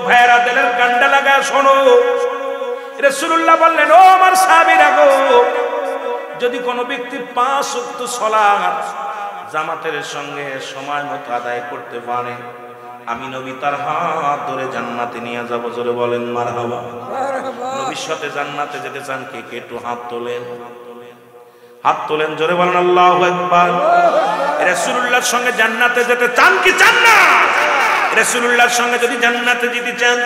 ভাইয়েরা দিলের কান্ডা লাগা শোনো, রাসূলুল্লাহ বললেন, ও আমার সাহাবীরা গো, যদি কোনো ব্যক্তি 5 ওয়াক্ত সালাত জামাতের সঙ্গে সময় মতো আদায় করতে পারে, আমি নবী তার হাত ধরে জান্নাতে নিয়ে যাব। জোরে বলেন মারহাবা। নবীর সাথে জান্নাতে যেতে চান কে কে? একটু হাত তোলেন, হাত তোলেন, জোরে বলেন আল্লাহু আকবার। রাসূলুল্লাহর সঙ্গে জান্নাতে যেতে চান কি চান না? রাসূলুল্লাহর সঙ্গে যদি জান্নাতে যেতে চান,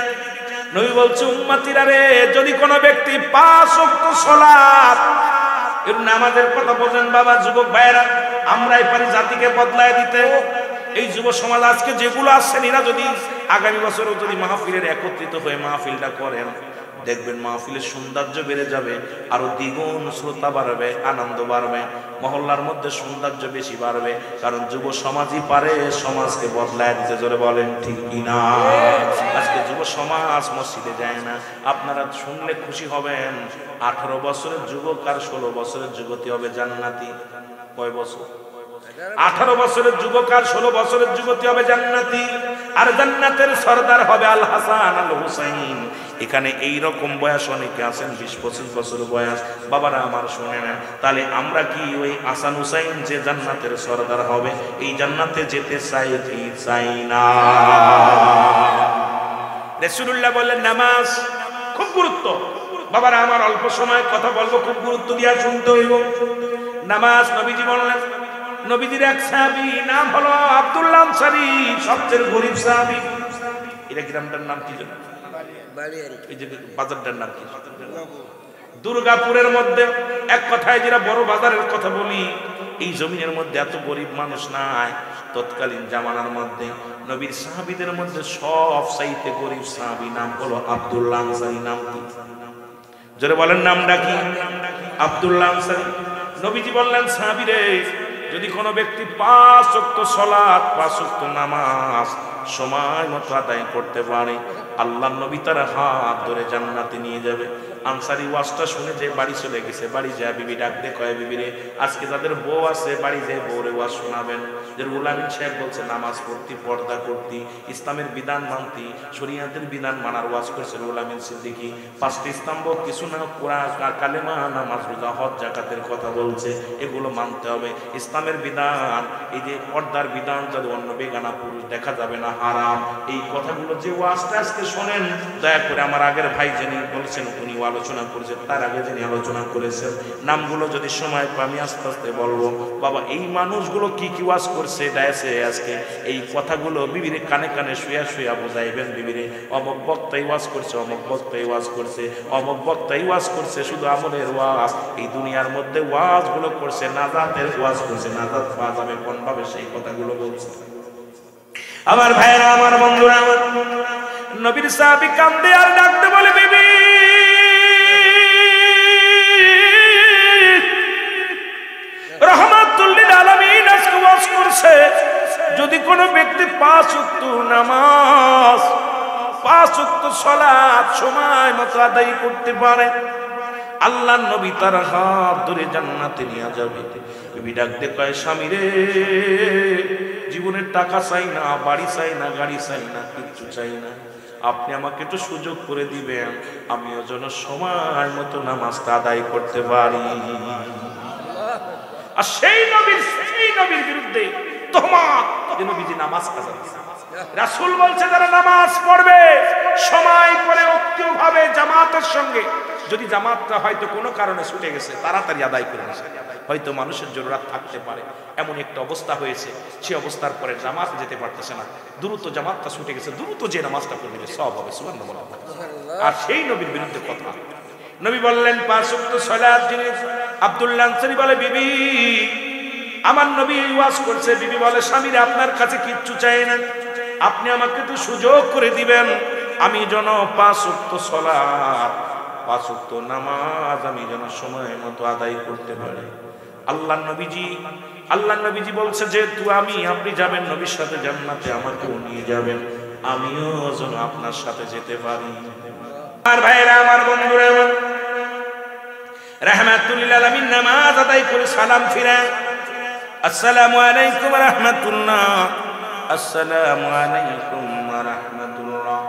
নবী বলছে, উম্মতিরা রে, যদি কোনো ব্যক্তি 5 ওয়াক্ত সালাত, এর নামাজের কথা বলেন বাবা, যুবক ভাইয়েরা, আমরাই পারি জাতিকে বদলায় দিতে। এই যুব সমাজ আজকে যেগুলো আসছেন, এরা যদি আগামী বছরও যদি মাহফিলের একত্রিত হয়ে মাহফিলটা করেন, দেখবেন মাহফিলের সৌন্দর্য বেড়ে যাবে, আরো দ্বিগুণ শ্রোতা বাড়বে, আনন্দ বাড়বে, মহল্লার মধ্যে সৌন্দর্য বেশি বাড়বে। কারণ যুব সমাজই পারে সমাজকে বদলায় দিতে। জোরে বলেন ঠিক কিনা? আজকে যুব সমাজ মসজিদে যায় না। আপনারা শুনলে খুশি হবেন, 18 বছরের যুবক আর 16 বছরের যুবতী হবে জান্নাতি। কয় বছর? 18 বছরের যুবক আর 16 বছরের যুবতী হবে জান্নাতি। আর জান্নাতের সরদার হবে আল হাসান আল হুসাইন। এখানে এই রকম বয়স অনেকে আছেন, 20-25 বছর বয়স। বাবারা আমার শুনে নেন, তাহলে আমরা কি ওই হাসান হুসাইন যে জান্নাতের সরদার হবে, এই জান্নাতে যেতে চাই কি চাই না? রাসূলুল্লাহ বললেন, নামাজ খুব গুরুত্ব। বাবারা আমার অল্প সময় কথা বলবো, খুব গুরুত্ব দিয়া শুনতে হইব। নামাজ নবীজি বললেন, নবীজির এক সাহাবী নাম হলো আব্দুল্লাহ আনসারী, সবচেয়ে গরীব সাহাবী। এটা গ্রামটার নাম কি জানেন? এই যে বাজারটার নাম কি? দুর্গাপুরের মধ্যে। এক কথায় যেটা বড় বাজারের কথা বলি, এই জমিনের মধ্যে এত গরিব মানুষ নাই। তৎকালীন জামানার মধ্যে নবীর সাহাবীদের মধ্যে সব চাইতে গরিব সাহাবী নাম হলো আব্দুল্লাহ আনসারী। নাম কি? জোরে বলেন, নামটা কি? আব্দুল্লাহ আনসারী। নবীজি বললেন, সাহাবীরে, যদি কোনো ব্যক্তি 5 ওয়াক্ত সালাত, 5 ওয়াক্ত নামাজ সময় মতো আদায় করতে পারে, আল্লাহর নবী তার হাত ধরে জান্নাতে নিয়ে যাবে। আনসারী ওয়াজটা শুনে যে বাড়ি চলে গেছে। বাড়ি যায় বিবি ডাক দিয়ে কয়, বিবি রে, আজকে যাদের বউ আছে বাড়ি যেয়ে বউরে ওয়াজ শোনাবেন। যে রুলামিন সাহেব বলছে নামাজ পড়তি, পর্দা করতি, ইসলামের বিধান মানতি, শরীয়তের বিধান মানার ওয়াজ করছে রুলামিন সিদ্দিকী। 5টি স্তম্ভ কিছু না, কোরআন, কালেমা, নামাজ, রোজা, হজ, যাকাতের কথা বলছে, এগুলো মানতে হবে। ইসলামের বিধান, এই যে পর্দার বিধান, যদি অন্য বেগানা পুরুষ দেখা যাবে না, হারাম। এই কথাগুলো যে ওয়াজটা আজকে শোনেন, দয়া করে আমার আগের ভাই যিনি বলছেন উনি আলোচনা করেছেন, তার আগে যিনি আলোচনা করেছেন, নামগুলো যদি সময় পাই আমি আস্তে আস্তে বলবো। বাবা, এই মানুষগুলো কি কি ওয়াজ করছে ডায়াসে আজকে, এই কথাগুলো বিবিরে কানে কানে শুয়া শুয়া বোঝাইবেন। বিবিরে, অমুক বক্তাই ওয়াজ করছে, অমুক বক্তাই ওয়াজ করছে, অমুক বক্তাই ওয়াজ করছে, শুধু আমলের ওয়াজ। এই দুনিয়ার মধ্যে ওয়াজগুলো করছে, নাজাতের ওয়াজ করছে, নাজাত পাওয়া যাবে কোন ভাবে, সেই কথাগুলো বলছে। আমার ভাইরা, আমার বন্ধুরা, আমার নবীর সাহাবী কান্দে আর ডাকতে বলে, বিবি রাহমাতুল লিল আলামিন আজকে ওয়াজ করছে, যদি কোনো ব্যক্তি 5 ওয়াক্ত নামাজ, 5 ওয়াক্ত সালাত সময় মতো আদায় করতে পারে, আল্লাহর নবী তার হাত ধরে জান্নাতে নিয়ে যাবে। বিবি ডাকতে কয়, স্বামী রে, জীবনের টাকা চাই না, বাড়ি চাই না, গাড়ি চাই না, কিচ্ছু চাই না, আপনি আমাকে একটু সুযোগ করে দিবেন, আমিও যেন সময় মতো নামাজটা আদায় করতে পারি। আর সেই নবীর বিরুদ্ধে তোহমত, যে নবীজি নামাজ কাজা দিয়েছে। রাসূল বলছে, যারা নামাজ পড়বে সময় করে ঐক্যভাবে জামাতের সঙ্গে, যদি জামাতটা হয়তো কোনো কারণে ছুটে গেছে, তাড়াতাড়ি আদায় করে আসে। হয়তো মানুষের জরুরত থাকতে পারে, এমন একটা অবস্থা হয়েছে, সে অবস্থার পরে জামাত যেতে পারতেছে না, দ্রুত জামাতটা ছুটে গেছে, দ্রুত যে নামাজটা পড়বে সব হবে। সুবহানাল্লাহ। আর সেই নবীর বিরুদ্ধে কথা, নবী বললেন 5 ওয়াক্ত সালাত যিনি, আব্দুল্লাহ আনসারী বলে, বিবি আমার নবী ওয়াজ করছে। বিবি বলে, স্বামীরা, আপনার কাছে কিচ্ছু চাই না, আপনি আমাকে একটু সুযোগ করে দিবেন, আমি যেন 5 ওয়াক্ত সালাত, 5 ওয়াক্ত নামাজ আমি যেন সময় মতো আদায় করতে পারি। আল্লাহ নবীজি বলছে, যেহেতু আপনি যাবেন নবীর সাথে জান্নাতে, আমাকেও নিয়ে যাবেন, আমিও যেন আপনার সাথে যেতে পারি। আর ভাইরা, আমার বন্ধুরা, আমার রাহমাতুল লিল আলামিন নামাজ আদায় করে সালাম ফিরায়, আসসালামু আলাইকুম ওয়া রাহমাতুল্লাহ, আসসালামু আলাইকুম ওয়া রাহমাতুল্লাহ।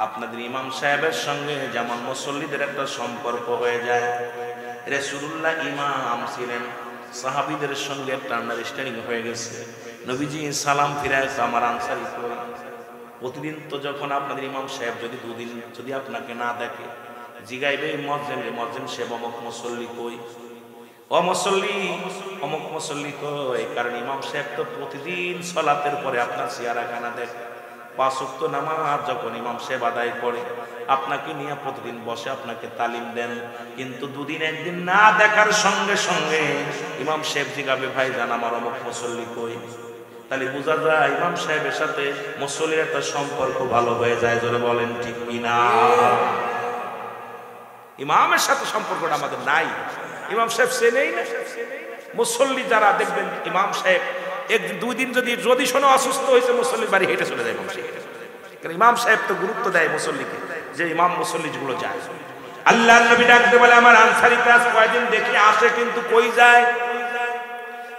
আপনাদের ইমাম সাহেবের সঙ্গে যেমন মুসল্লিদের একটা সম্পর্ক হয়ে যায়, রাসূলুল্লাহ ইমাম ছিলেন, সাহাবীদের সঙ্গে একটা আন্ডারস্ট্যান্ডিং হয়ে গেছে। নবীজি সালাম ফিরায় আমার আনসারি করি। প্রতিদিন তো যখন আপনাদের ইমাম সাহেব যদি দুদিন যদি আপনাকে না দেখে, জিগাইবে মজ্জেম সাহেব অমুক মুসল্লি কই, ও মুসল্লি অমুক মুসল্লি কই। কারণ ইমাম সাহেব তো প্রতিদিন সালাতের পরে আপনার চেহারাখানা দেখে। 5 ওয়াক্ত নামাজ যখন ইমাম সাহেব আদায় করে আপনাকে নিয়ে প্রতিদিন বসে আপনাকে তালিম দেন, কিন্তু দুদিন একদিন না দেখার সঙ্গে সঙ্গে ইমাম সাহেব জিগাবে ভাইজান আমার অমুক মুসল্লি কই। তাহলে বোঝা যায় ইমাম সাহেবের সাথে মুসল্লির একটা সম্পর্ক ভালো হয়ে যায়। জোরে বলেন ঠিক কিনা? ইমামের সাথে সম্পর্কটা আমাদের নাই, ইমাম সাহেব চেনেই না। মুসল্লি যারা দেখবেন ইমাম সাহেব একদিন 2 দিন যদি শোনো অসুস্থ হয়েছে মুসল্লির বাড়ি হেঁটে চলে যায় ইমাম সাহেব। কারণ ইমাম সাহেব তো গুরুত্ব দেয় মুসল্লিকে, যে ইমাম মুসল্লি যেগুলো যায়। আল্লাহর নবী ডাকতে বলে আমার আনসারীতে আজ কয়দিন দেখি আসে কিন্তু কই যায়?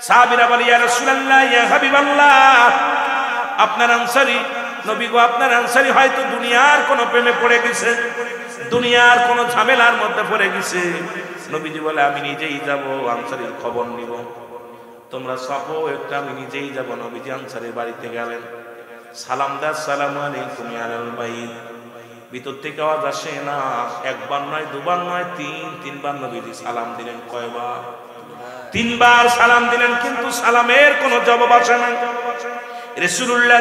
সাহাবীরা বলে ইয়া রাসূলুল্লাহ ইয়া হাবিবাল্লাহ, আপনার আনসারী নবী গো, আপনার আনসারী হয়তো দুনিয়ার কোন প্রেমে পড়ে গেছে, দুনিয়ার কোন ঝামেলার মধ্যে পড়ে গেছে। নবীজি বলে আমি নিজেই যাব আনসারীর খবর নিব, তোমরা সাপো একটা, আমি নিজেই যাব। নবীজি আনসারীর বাড়িতে গেলেন, সালাম দা আসসালামু আলাইকুম ইয়া আহলাল বাইত। ভিতর থেকে আওয়াজ আসে না, একবার নয় দুবার নয় তিনবার নবীজি সালাম দিলেন। কয়বার? 3 বার সালাম দিলেন, কিন্তু সালামের কোনো জবাব আসে না। রাসূলুল্লাহ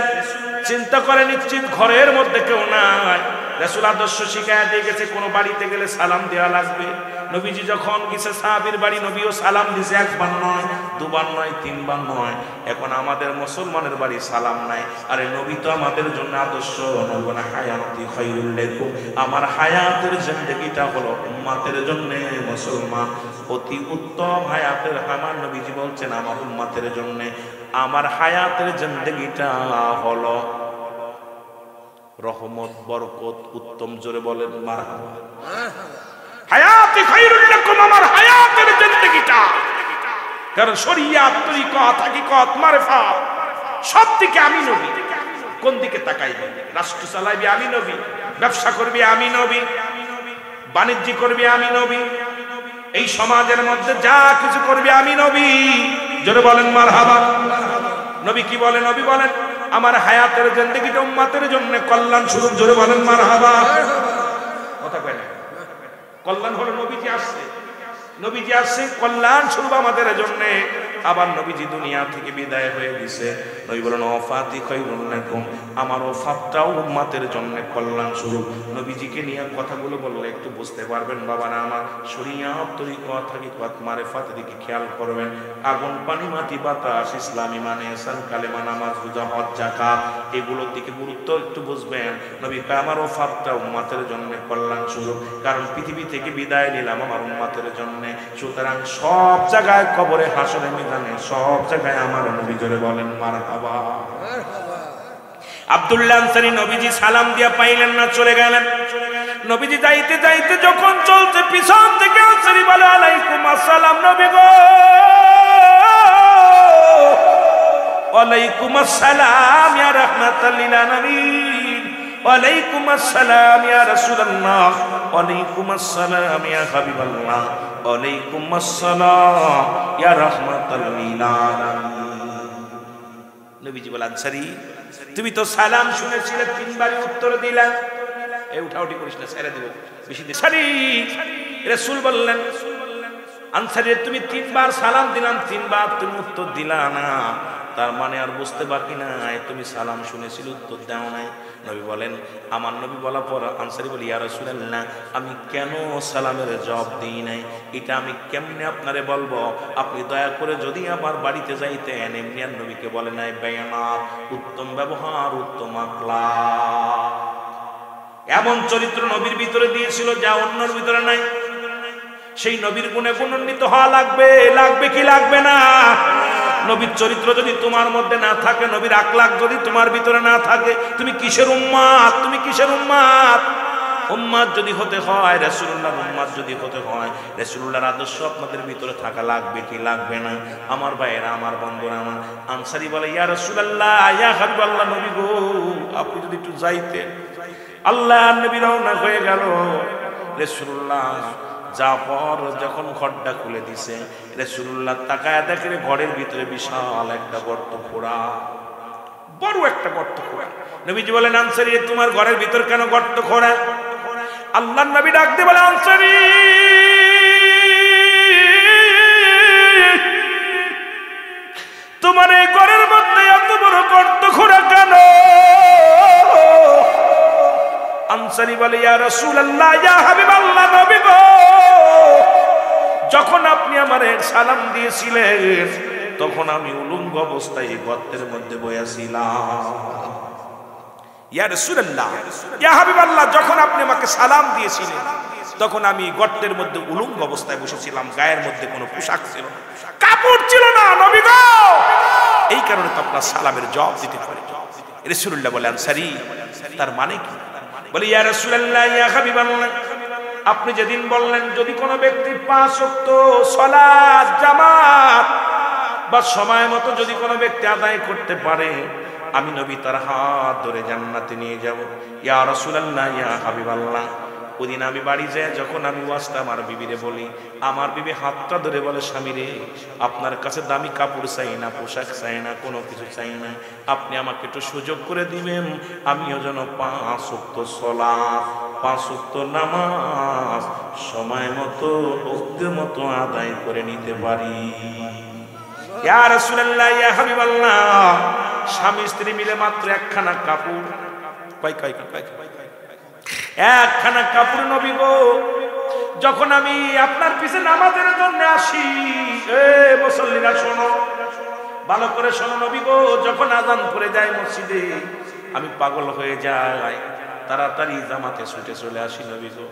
চিন্তা করে নিশ্চিত ঘরের মধ্যে কেউ নাই। রাসূল আদর্শ শিখায়া দিয়ে গেছে কোন বাড়িতে গেলে সালাম দেওয়া লাগবে। নবীজি যখন গেছে সাহাবীর বাড়ি, নবীও সালাম দিছে, একবার নয় দুবার নয় 3 বার নয়। এখন আমাদের মুসলমানের বাড়ি সালাম নাই। আরে নবী তো আমাদের জন্য আদর্শ, নবনা হায়াতি খায়রুল লাকুম, আমার হায়াতের জিন্দেগিটা হলো উম্মতের জন্য। মুসলমান অতি উত্তম হায়াতের, আমার নবীজি বলছেন আমার উম্মতের জন্য আমার হায়াতের জিন্দেগিটা হলো রহমত, বরকত, উত্তম। জোরে বলেন মারহাবা। হায়াতি খায়রুল লাকুম, আমার হায়াতের জিন্দেগিটা। কারণ শরিয়াত, তরিকত, হাকিকত, মারিফাত সব দিকে আমি নবী। কোন দিকে তাকাইবে? রাষ্ট্র চালাইবে আমি নবী, ব্যবসা করবে আমি নবী, বাণিজ্য করবে আমি নবী, এই সমাজের মধ্যে যা কিছু করবে আমি নবী। জোরে বলেন মারহাবা। নবী কি বলেন? নবী বলেন আমার হায়াতের জিন্দেগিটা উম্মতের জন্য কল্যাণ স্বরূপ। জোরে বলেন মারহাবা। কথা কয় না? কল্যাণ হলো নবীজি আসছে, নবীজি আসছে কল্যাণ স্বরূপ আমাদের জন্য। আবার নবীজি দুনিয়া থেকে বিদায় হয়ে গেছে। নবী বলেন ওয়াফাতি খায়রুল লাকুম, আমার ওয়াফাতটাও উম্মতের জন্য কল্যাণ স্বরূপ। নবীজিকে নিয়ে কথাগুলো বললে একটু বুঝতে পারবেন বাবারা আমার। শরিয়াত, তরিকত, হাকিকত, মারিফাত দিকে খেয়াল করবেন। আগুন, পানি, মাটি, বাতাস, ইসলাম, ঈমান, ইহসান, কালেমা, নামাজ, রোজা, হজ, যাকাত, এগুলোর দিকে গুরুত্ব একটু বুঝবেন। নবী কয় আমার ওয়াফাতটা উম্মতের জন্য কল্যাণ স্বরূপ, কারণ পৃথিবী থেকে বিদায় নিলাম আমার উম্মতের জন্য। সুতরাং সব জায়গায়, কবরে, হাসরে, মিজানে, সব জায়গায় আমার নবী। জোরে বলেন মারহাবা। আব্দুল্লাহ আনসারী নবীজি সালাম দিয়া পাইলেন না, চলে গেলেন। নবীজি যাইতে যাইতে যখন চলছে, পিছন থেকে আনসারী বলে আলাইকুম আসসালাম নবী গো। ওয়ালাইকুম আসসালাম ইয়া রাহমাতাল লিল আলামিন, ওয়ালাইকুম আসসালাম ইয়া রাসূলুল্লাহ, ওয়ালাইকুম আসসালাম ইয়া হাবিবাল্লাহ, ওয়ালাইকুম আসসালাম ইয়া রাহমাতাল লিল আলামিন। নবীজি বলেন আনসারী তুমি তো সালাম শুনেছিলে, 3 বারই উত্তর দিলা, এই উঠাউঠি করিস না, ছেড়ে দেব বেশি দিন। রাসূল বললেন আনসারী তুমি 3 বার সালাম দিলাম, 3 বার তুমি উত্তর দিলা না, তার মানে আর বুঝতে বাকি নাই তুমি সালাম শুনেছিল, উত্তর দাও নাই। নবী বলেন, আমার নবী বলার পর আনসারী বলি ইয়া রাসূলুল্লাহ আমি কেন সালামের জবাব দিই নাই, এটা আমি কেমনে আপনারে বলবো? আপনি দয়া করে যদি আমার বাড়িতে যাইতেন। এমনি আর নবীকে বলে নাই বেয়ানাত, উত্তম ব্যবহার, উত্তম আখলাক। এমন চরিত্র নবীর ভিতরে দিয়েছিল যা অন্যর ভিতরে নাই। সেই নবীর গুণে গুণান্বিত হওয়া লাগবে, লাগবে কি লাগবে না? নবীর চরিত্র যদি তোমার মধ্যে না থাকে, নবীর আখলাক যদি তোমার ভিতরে না থাকে, তুমি কিসের উম্মত? তুমি কিসের উম্মত? উম্মত যদি হতে হয়, রাসূলুল্লাহর উম্মত যদি হতে হয়, রাসূলুল্লাহর আদর্শ আপনাদের ভিতরে থাকা লাগবে কি লাগবে না? আমার ভাইয়েরা, আমার বন্ধুরা, আমার আনসারী বলে, ইয়া রাসূলুল্লাহ, ইয়া হাবিবাল্লাহ, নবী গো, আপনি যদি একটু যাইতেন। আল্লাহর নবী রওনা হয়ে গেল। রাসূলুল্লাহ জাফর যখন ঘরটা খুলে দিছে, রাসূলুল্লাহ তাকায় দেখে ঘরের ভিতরে বিশাল একটা গর্ত খোঁড়া, বড় একটা গর্ত খোঁড়া। নবীজি বলেন, আনসারী, তোমার ঘরের ভিতর কেন গর্ত খোঁড়া? আল্লাহর নবী ডাক দিয়ে বলে, আনসারী, তোমার এই ঘরের মধ্যে এত বড় গর্ত খোঁড়া কেন? আনসারী বলে, ইয়া রাসূলুল্লাহ, ইয়া হাবিবাল্লাহ, নবী গো, যখন আপনি আমারে সালাম দিয়েছিলেন তখন আমি উলঙ্গ অবস্থায় এই গর্তের মধ্যে বসেছিলাম। ইয়া রাসূলুল্লাহ, ইয়া হাবিবাল্লাহ, যখন আপনি আমাকে সালাম দিয়েছিলেন তখন আমি গর্তের মধ্যে উলঙ্গ অবস্থায় বসেছিলাম, গায়ের মধ্যে কোনো পোশাক ছিল না, কাপড় ছিল না, নবী গো, এই কারণে তো আপনার সালামের জবাব দিতে পারি। রাসূলুল্লাহ বলে, আনসারী, তার মানে কি? বলে, ইয়া রাসূলুল্লাহ, ইয়া হাবিবাল্লাহ, আপনি যেদিন বললেন যদি কোনো ব্যক্তি 5 ওয়াক্ত সালাত জামাত বা সময় মতো যদি কোনো ব্যক্তি আদায় করতে পারে, আমি নবী তার হাত ধরে জান্নাতে নিয়ে যাব। ইয়া রাসূলুল্লাহ, ইয়া হাবিবাল্লাহ, ওদিন আমি বাড়ি যাই, যখন আমি ওয়াজটা আমার বিবিরে বলি, আমার বিবি হাতটা ধরে বলে, স্বামী রে, আপনার কাছে দামি কাপড় চাই না, পোশাক চাই না, কোনো কিছু চাই না, আপনি আমাকে একটু সুযোগ করে দিবেন, আমিও যেন 5 ওয়াক্ত সালাত, 5 ওয়াক্ত নামাজ সময় মতো ওক্তের মতো আদায় করে নিতে পারি। ইয়া রাসূলুল্লাহ, ইয়া হাবিবাল্লাহ, স্বামী স্ত্রী মিলে মাত্র একখানা কাপড়, একখানা কাপড়, নবী গো, যখন আমি আপনার পিছে নামাজের জন্য আসি, মুসল্লিরা শোনো, ভালো করে শোনো, নবী গো, যখন আযান পড়ে যায় মসজিদে, আমি পাগল হয়ে যাই, তাড়াতাড়ি জামাতে ছুটে চলে আসি, নবী গো,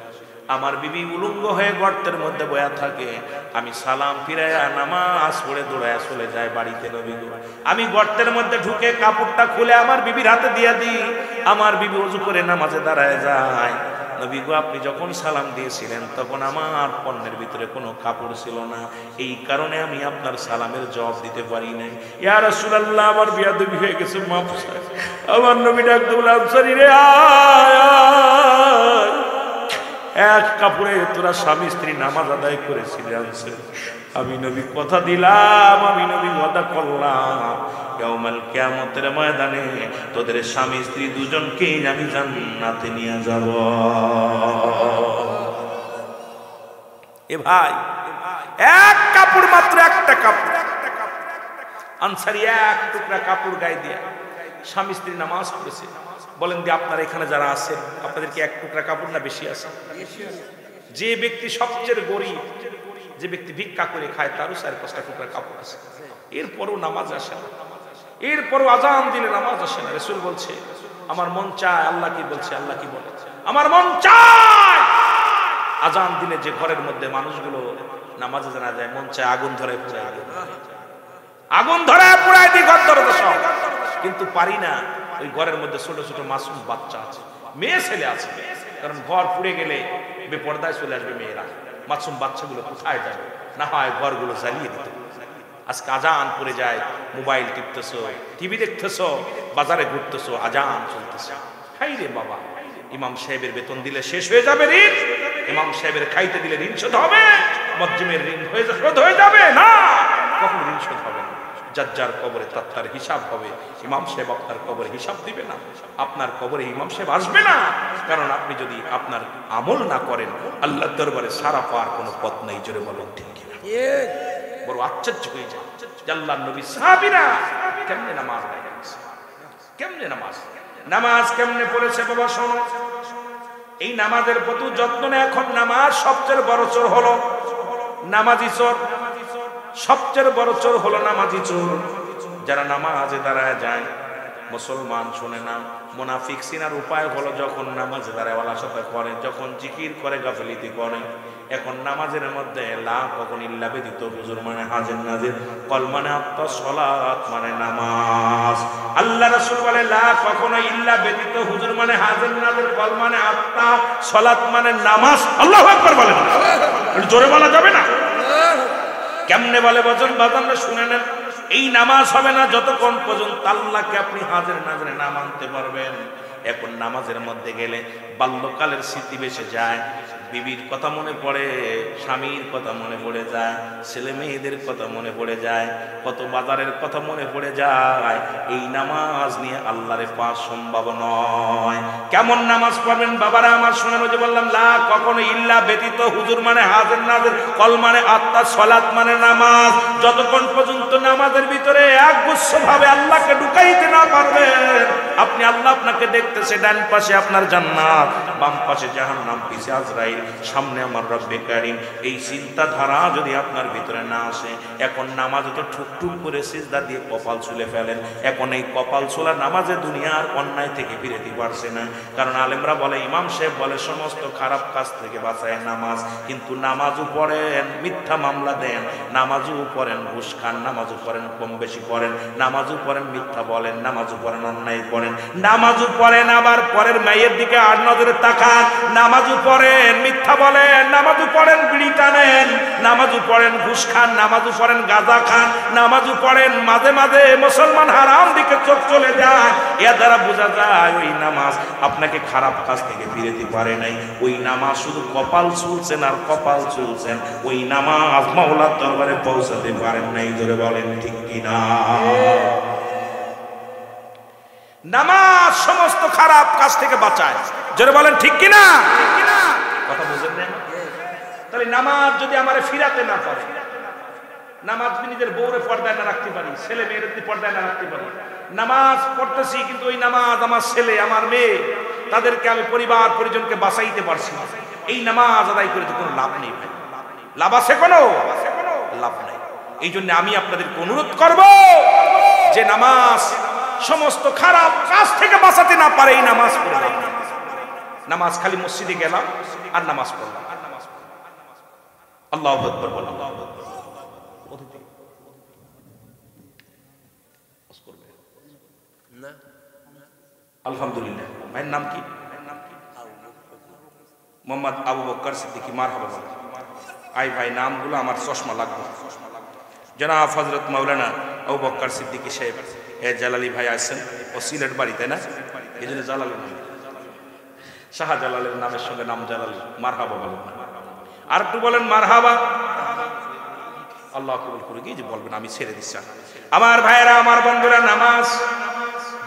আমার বিবি উলঙ্গ হয়ে গর্তের মধ্যে বয়া থাকে, আমি সালাম ফিরাইয়া নামাজ পড়ে দৌড়াইয়া চলে যাই বাড়িতে, নবী গো, আমি গর্তের মধ্যে ঢুকে কাপড়টা খুলে আমার বিবির হাতে দিয়ে দিই, আমার বিবি ওযু করে নামাজে দাঁড়ায় যায়। নবী গো, আপনি যখন সালাম দিয়েছিলেন তখন আমার পণ্যের ভিতরে কোনো কাপড় ছিল না, এই কারণে আমি আপনার সালামের জবাব দিতে পারি নাই। ইয়া রাসূলুল্লাহ, আমার বিয়াদবি হয়ে গেছে, মাফ চাই। আমার নবী ডাক দিয়ে বলে, আনসারী রে, আয়, এক কাপড়ে তোরা স্বামী স্ত্রী নামাজ আদায় করেছিলি, আনসারী, আমি নবী কথা দিলাম, আমি নবী ওয়াদা করলাম, ইয়াউমাল কিয়ামতের ময়দানে তোদের স্বামী স্ত্রী দুজনকেই আমি জান্নাতে নিয়ে যাব। এ ভাই, এক কাপড়, মাত্র একটা কাপড়, আনসারী এক টুকরা কাপড় গায়ে দিয়ে স্বামী স্ত্রী নামাজ পড়েছে। বলেন যে আপনারা এখানে যারা আছেন, আপনাদেরকে এক টুকরা কাপড় না বেশি আছে? যে ব্যক্তি সবচেয়ে গরিব, যে ব্যক্তি ভিক্ষা করে খায়, তারও 4-5টা টুকরা কাপড় আছে, এরপরও নামাজ আসে না, এরপরও আজান দিলে নামাজ আসে না। রাসূল বলছে, আমার মন চায়, আল্লাহ কি বলছে, আল্লাহ কি বলে, আমার মন চায় আজান দিলে যে ঘরের মধ্যে মানুষগুলো নামাজে জানা যায়, মন চায় আগুন ধরে পুরাই দিই, আগুন ধরে পুরাই দিই ঘর দরজা সব, কিন্তু পারি না। ওই ঘরের মধ্যে ছোট ছোট মাসুম বাচ্চা আছে, মেয়ে ছেলে আছে, কারণ ঘর পুড়ে গেলে বেপরদায় চলে আসবে মেয়েরা, মাসুম বাচ্চাগুলো কোথায় যাবে? না হয় ঘরগুলো জ্বালিয়ে দিত। আজকে আজান পড়ে যায়, মোবাইল টিপতেছো, টিভি দেখতেছো, বাজারে ঘুরতেছো, আজান চলতেছে। হাই রে বাবা, ইমাম সাহেবের বেতন দিলে শেষ হয়ে যাবে ঋণ, ইমাম সাহেবের খাইতে দিলে ঋণ শোধ হবে, মসজিদের ঋণ শোধ হয়ে যাবে না, কখন ঋণ শোধ হবে না? যার যার কবরে তার হিসাব হবে। ইমাম সাহেব আপনার কবরে হিসাব দিবে না, আপনার কবরে ইমাম সাহেব আসবে না, কারণ আপনি যদি আপনার আমল না করেন, আল্লাহর দরবারে সারা পাওয়ার কোনো পথ নেই। জোরে বলুন ঠিক কিনা? বড় আশ্চর্য হয়ে যায়, আল্লাহর নবী সাহাবীরা কেমনে নামাজ আদায় করেছে, কেমনে নামাজ কেমনে পড়েছে। বাবা শোনো, এই নামাজের প্রতি যত্ন নেই। এখন নামাজ সবচেয়ে বড় চোর হলো নামাজি চোর, সবচেয়ে বড় চোর হলো নামাজি চোর। যারা নামাজে দাঁড়ায় যায়, মুসলমান শুনে না, মুনাফিক চিনার উপায় হলো যখন নামাজে দাঁড়ায়ওয়ালার সাথে করে, যখন জিকির করে গাফিলতি করে, এখন নামাজের মধ্যে লা কখন ইল্লা ব্যতীত, হুজুর মানে হাজির নাজির, কল মানে আত্মা, সলাত মানে নামাজ। আল্লাহ রাসূল বলে লা কখনো ইল্লা ব্যতীত, হুজুর মানে হাজির নাজির, কল মানে আত্মা, সলাত মানে নামাজ। আল্লাহু আকবার বলেন, জোরে বলা যাবে না? কেমনে বলে বচন বাজানরা শুনে নেন। এই নামাজ হবে না যতক্ষণ পর্যন্ত আল্লাহকে আপনি হাজির নাজিরে না মানতে পারবেন। এখন নামাজের মধ্যে গেলে বাল্যকালের স্মৃতি ভেসে যায়, বিবির কথা মনে পড়ে, স্বামীর কথা মনে পড়ে যায়, ছেলে মেয়েদের কথা মনে পড়ে যায়, কত বাজারের কথা মনে পড়ে যায়। এই নামাজ নিয়ে আল্লাহরে পাওয়া সম্ভব নয়। কেমন নামাজ পড়বেন বাবারা আমার শোনানো, যে বললাম লা কখনো ইল্লা ব্যতীত, হুজুর মানে হাজির নাজির, কল মানে আত্মা, সলাত মানে নামাজ। যতক্ষণ পর্যন্ত নামাজের ভিতরে একগুচ্ছ ভাবে আল্লাহকে ঢুকাইতে না পারবেন, আপনি আল্লাহ আপনাকে দেখতেছে, ডান পাশে আপনার জান্নাত, বাম পাশে জাহান্নাম, পিছে আজরাইল, সামনে আমার রব্বে কারীম, এই চিন্তাধারা যদি আপনার ভিতরে না আসে, এখন নামাজে তো ঠুকঠুক করে সিজদা দিয়ে কপাল ছুলে ফেলেন। এখন এই কপাল ছোলা নামাজে দুনিয়ার অন্যায় থেকে বিরতি পারছে না। কারণ আলেমরা বলে, ইমাম সাহেব বলে, সমস্ত খারাপ কাজ থেকে বাঁচায় নামাজ। কিন্তু নামাজও পড়েন, মিথ্যা মামলা দেন, নামাজও পড়েন, ঘুষ খান, নামাজও পড়েন, কম বেশি পড়েন, নামাজও পড়েন, মিথ্যা বলেন, নামাজও পড়েন, অন্যায় পড়েন, নামাজও পড়েন, আবার পরের মেয়ের দিকে আর নজরে তাকান, নামাজও পড়েন, মিথ্যা বলেন, নামাজও পড়েন, বিড়ি টানেন, নামাজও পড়েন, ঘুষ খান, নামাজও পড়েন, গাঁজা খান, নামাজও পড়েন, মাঝে মাঝে মুসলমান হারাম দিকে চোখ চলে যায়। এর দ্বারা বোঝা যায় ওই নামাজ আপনাকে খারাপ কাজ থেকে ফিরেতে পারে নাই। ওই নামাজ শুধু কপাল চুলছেন আর কপাল চুলছেন, ওই নামাজ মাওলার দরবারে পৌঁছাতে পারেন নাই। ধরে বলেন ঠিক কিনা? নামাজ সমস্ত খারাপ কাজ থেকে বাঁচায়। জোরে বলেন ঠিক কিনা? কথা বুঝেন না? তাহলে নামাজ যদি আমারে ফিরাতে না পারে, নামাজ নিজের বউরে পর্দায় না রাখতে পারি, ছেলে মেয়েদের পর্দায় না রাখতে পারি, নামাজ পড়তেছি কিন্তু ওই নামাজ আমার ছেলে আমার মেয়ে তাদেরকে আমি পরিবার পরিজনকে বাঁচাইতে পারছি না, এই নামাজ আদায় করে তো কোনো লাভ নেই ভাই। লাভ আছে? কোনো লাভ নাই। এই জন্য আমি আপনাদেরকে অনুরোধ করব যে নামাজ সমস্ত খারাপ কাজ থেকে বাঁচাতে না পারে, এই নামাজ পড়ে লাভ নেই। নামাজ খালি মসজিদে গেলাম আর নামাজ পড়লাম, আল্লাহু আকবার বললাম, আলহামদুলিল্লাহ। ভাইয়ের নাম কি? মোহাম্মদ আবু বকর সিদ্দিকী। মারহাবা বলেন। আই ভাই, নামগুলো আমার চশমা লাগবে। জনাব হযরত মাওলানা আবু বকর সিদ্দিকী সাহেব জালালি ভাই আছেন, ও সিলেট বাড়ি, তাই না? এই জন্য জালালি নাম, শাহজালালের নামের সঙ্গে নাম জালালি। মারহাবা বলেন। আর একটু বলেন মারহাবা। আল্লাহ কবুল করে কি যে বলবেন, আমি ছেড়ে দিচ্ছি। আমার ভাইয়েরা, আমার বন্ধুরা, নামাজ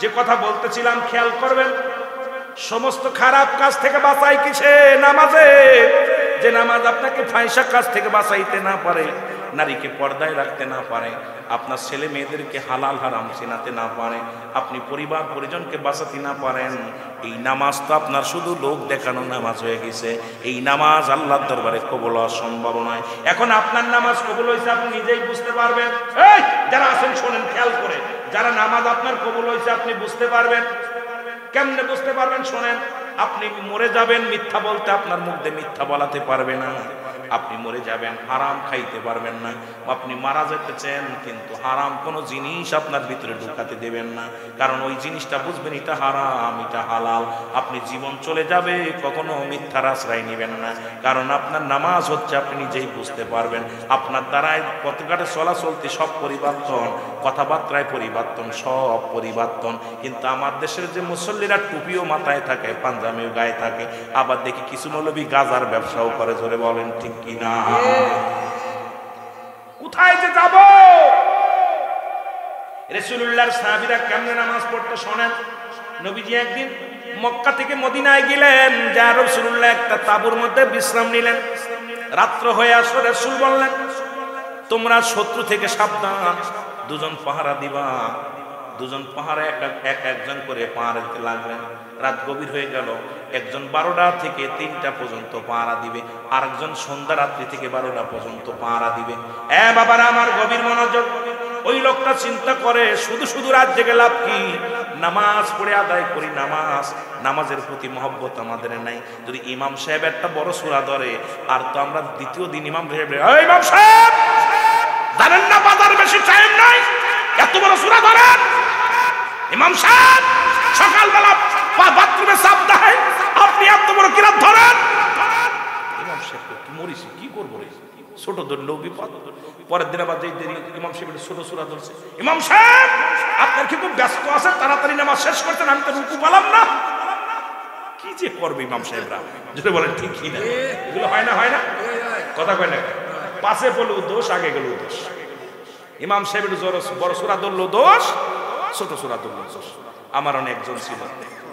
যে কথা বলতেছিলাম খেয়াল করবেন, সমস্ত খারাপ কাজ থেকে বাঁচাই কিসে? নামাজে। যে নামাজ আপনাকে ফাহিশা কাজ থেকে বাঁচাইতে না পারে, নারীকে পর্দায় রাখতে না পারে, আপনার ছেলে মেয়েদেরকে হালাল হারাম চিনাতে না পারে, আপনি পরিবার পরিজনকে বাঁচাতে না পারেন, এই নামাজ তো আপনার শুধু লোক দেখানো নামাজ হয়ে গেছে। এই নামাজ আল্লাহর দরবারে কবুল হওয়া সম্ভব নয়। এখন আপনার নামাজ কবুল হয়েছে আপনি নিজেই বুঝতে পারবেন। এই যারা আছেন শোনেন খেয়াল করে, যারা নামাজ আপনার কবুল হয়েছে আপনি বুঝতে পারবেন। কেমনে বুঝতে পারবেন? শোনেন, আপনি মরে যাবেন, মিথ্যা বলতে আপনার মুখ দিয়ে মিথ্যা বলাতে পারবে না। আপনি মরে যাবেন, হারাম খাইতে পারবেন না। আপনি মারা যেতেছেন কিন্তু হারাম কোনো জিনিস আপনার ভিতরে ঢুকাতে দেবেন না, কারণ ওই জিনিসটা বুঝবেন এটা হারাম, এটা হালাল। আপনি জীবন চলে যাবে, কখনো মিথ্যার আশ্রয় নেবেন না, কারণ আপনার নামাজ হচ্ছে আপনি নিজেই বুঝতে পারবেন। আপনার দ্বারাই পথঘাটে চলাচলতে সব পরিবর্তন, কথাবার্তায় পরিবর্তন, সব পরিবর্তন। কিন্তু আমার দেশের যে মুসল্লিরা টুপিও মাথায় থাকে, পাঞ্জাবিও গায়ে থাকে, আবার দেখি কিছু মৌলবী গাজার ব্যবসাও করে। জোরে বলেন ঠিক কিনা? কোথায় যে যাব? রাসূলুল্লাহর সাহাবীরা কেমনে নামাজ পড়তো শোনেন। নবীজি একদিন মক্কা থেকে মদিনায় গেলেন, যা রাসূলুল্লাহ একটা তাঁবুর মধ্যে বিশ্রাম নিলেন। রাত্র হয়ে আসলো, রাসূল বললেন তোমরা শত্রু থেকে সাবধান, দুজন পাহারা দিবা। দুজন পাহারা একজন করে পাহারা দিতে লাগলেন। রাত গভীর হয়ে গেল, একজন 12টা থেকে 3টা পর্যন্ত পাহারা দিবে, আরেকজন সন্ধ্যা রাত্রি থেকে 12টা পর্যন্ত পাহারা দিবে। বাবারা আমার, গভীর মনোযোগ। ওই লোকটা চিন্তা করে শুধু শুধু রাত জেগে লাভ কি? নামাজ পড়ে আদায় করি, নামাজের প্রতি মহব্বত আমাদের নাই। যদি ইমাম সাহেব একটা বড় সূরা ধরে, আর তো আমরা দ্বিতীয় দিন ইমাম সাহেব জানেন না বাজার বেশি টাইম নাই, এত বড় সূরা ধরেন। ইমাম সাহেব সকালবেলা বাথরুমে সাপ দেয়, আপনি এত বড় কিরাত ধরেন। ইমাম সাহেব কি মরিছি, কি করবো রে, ছোট ধরলেও বিপদ। পরের দিন আবার যেই দেরি, ইমাম সাহেব ছোট সূরা ধরছে। ইমাম সাহেব আপনার কি খুব ব্যস্ত আছে, তাড়াতাড়ি নামাজ শেষ করতেন, আমি তো রুকু পেলাম না। কি যে করবে ইমাম সাহেবরা, যদি বলেন ঠিক কি না, এগুলো হয় না, হয় না, কথা কয় না। পাশে পড়লেও দোষ, আগে গেলেও দোষ। ইমাম সাহেবের বড় সূরা ধরলেও দোষ, ছোট সূরা ধরলেও দোষ। আমার অনেকজন ছিল,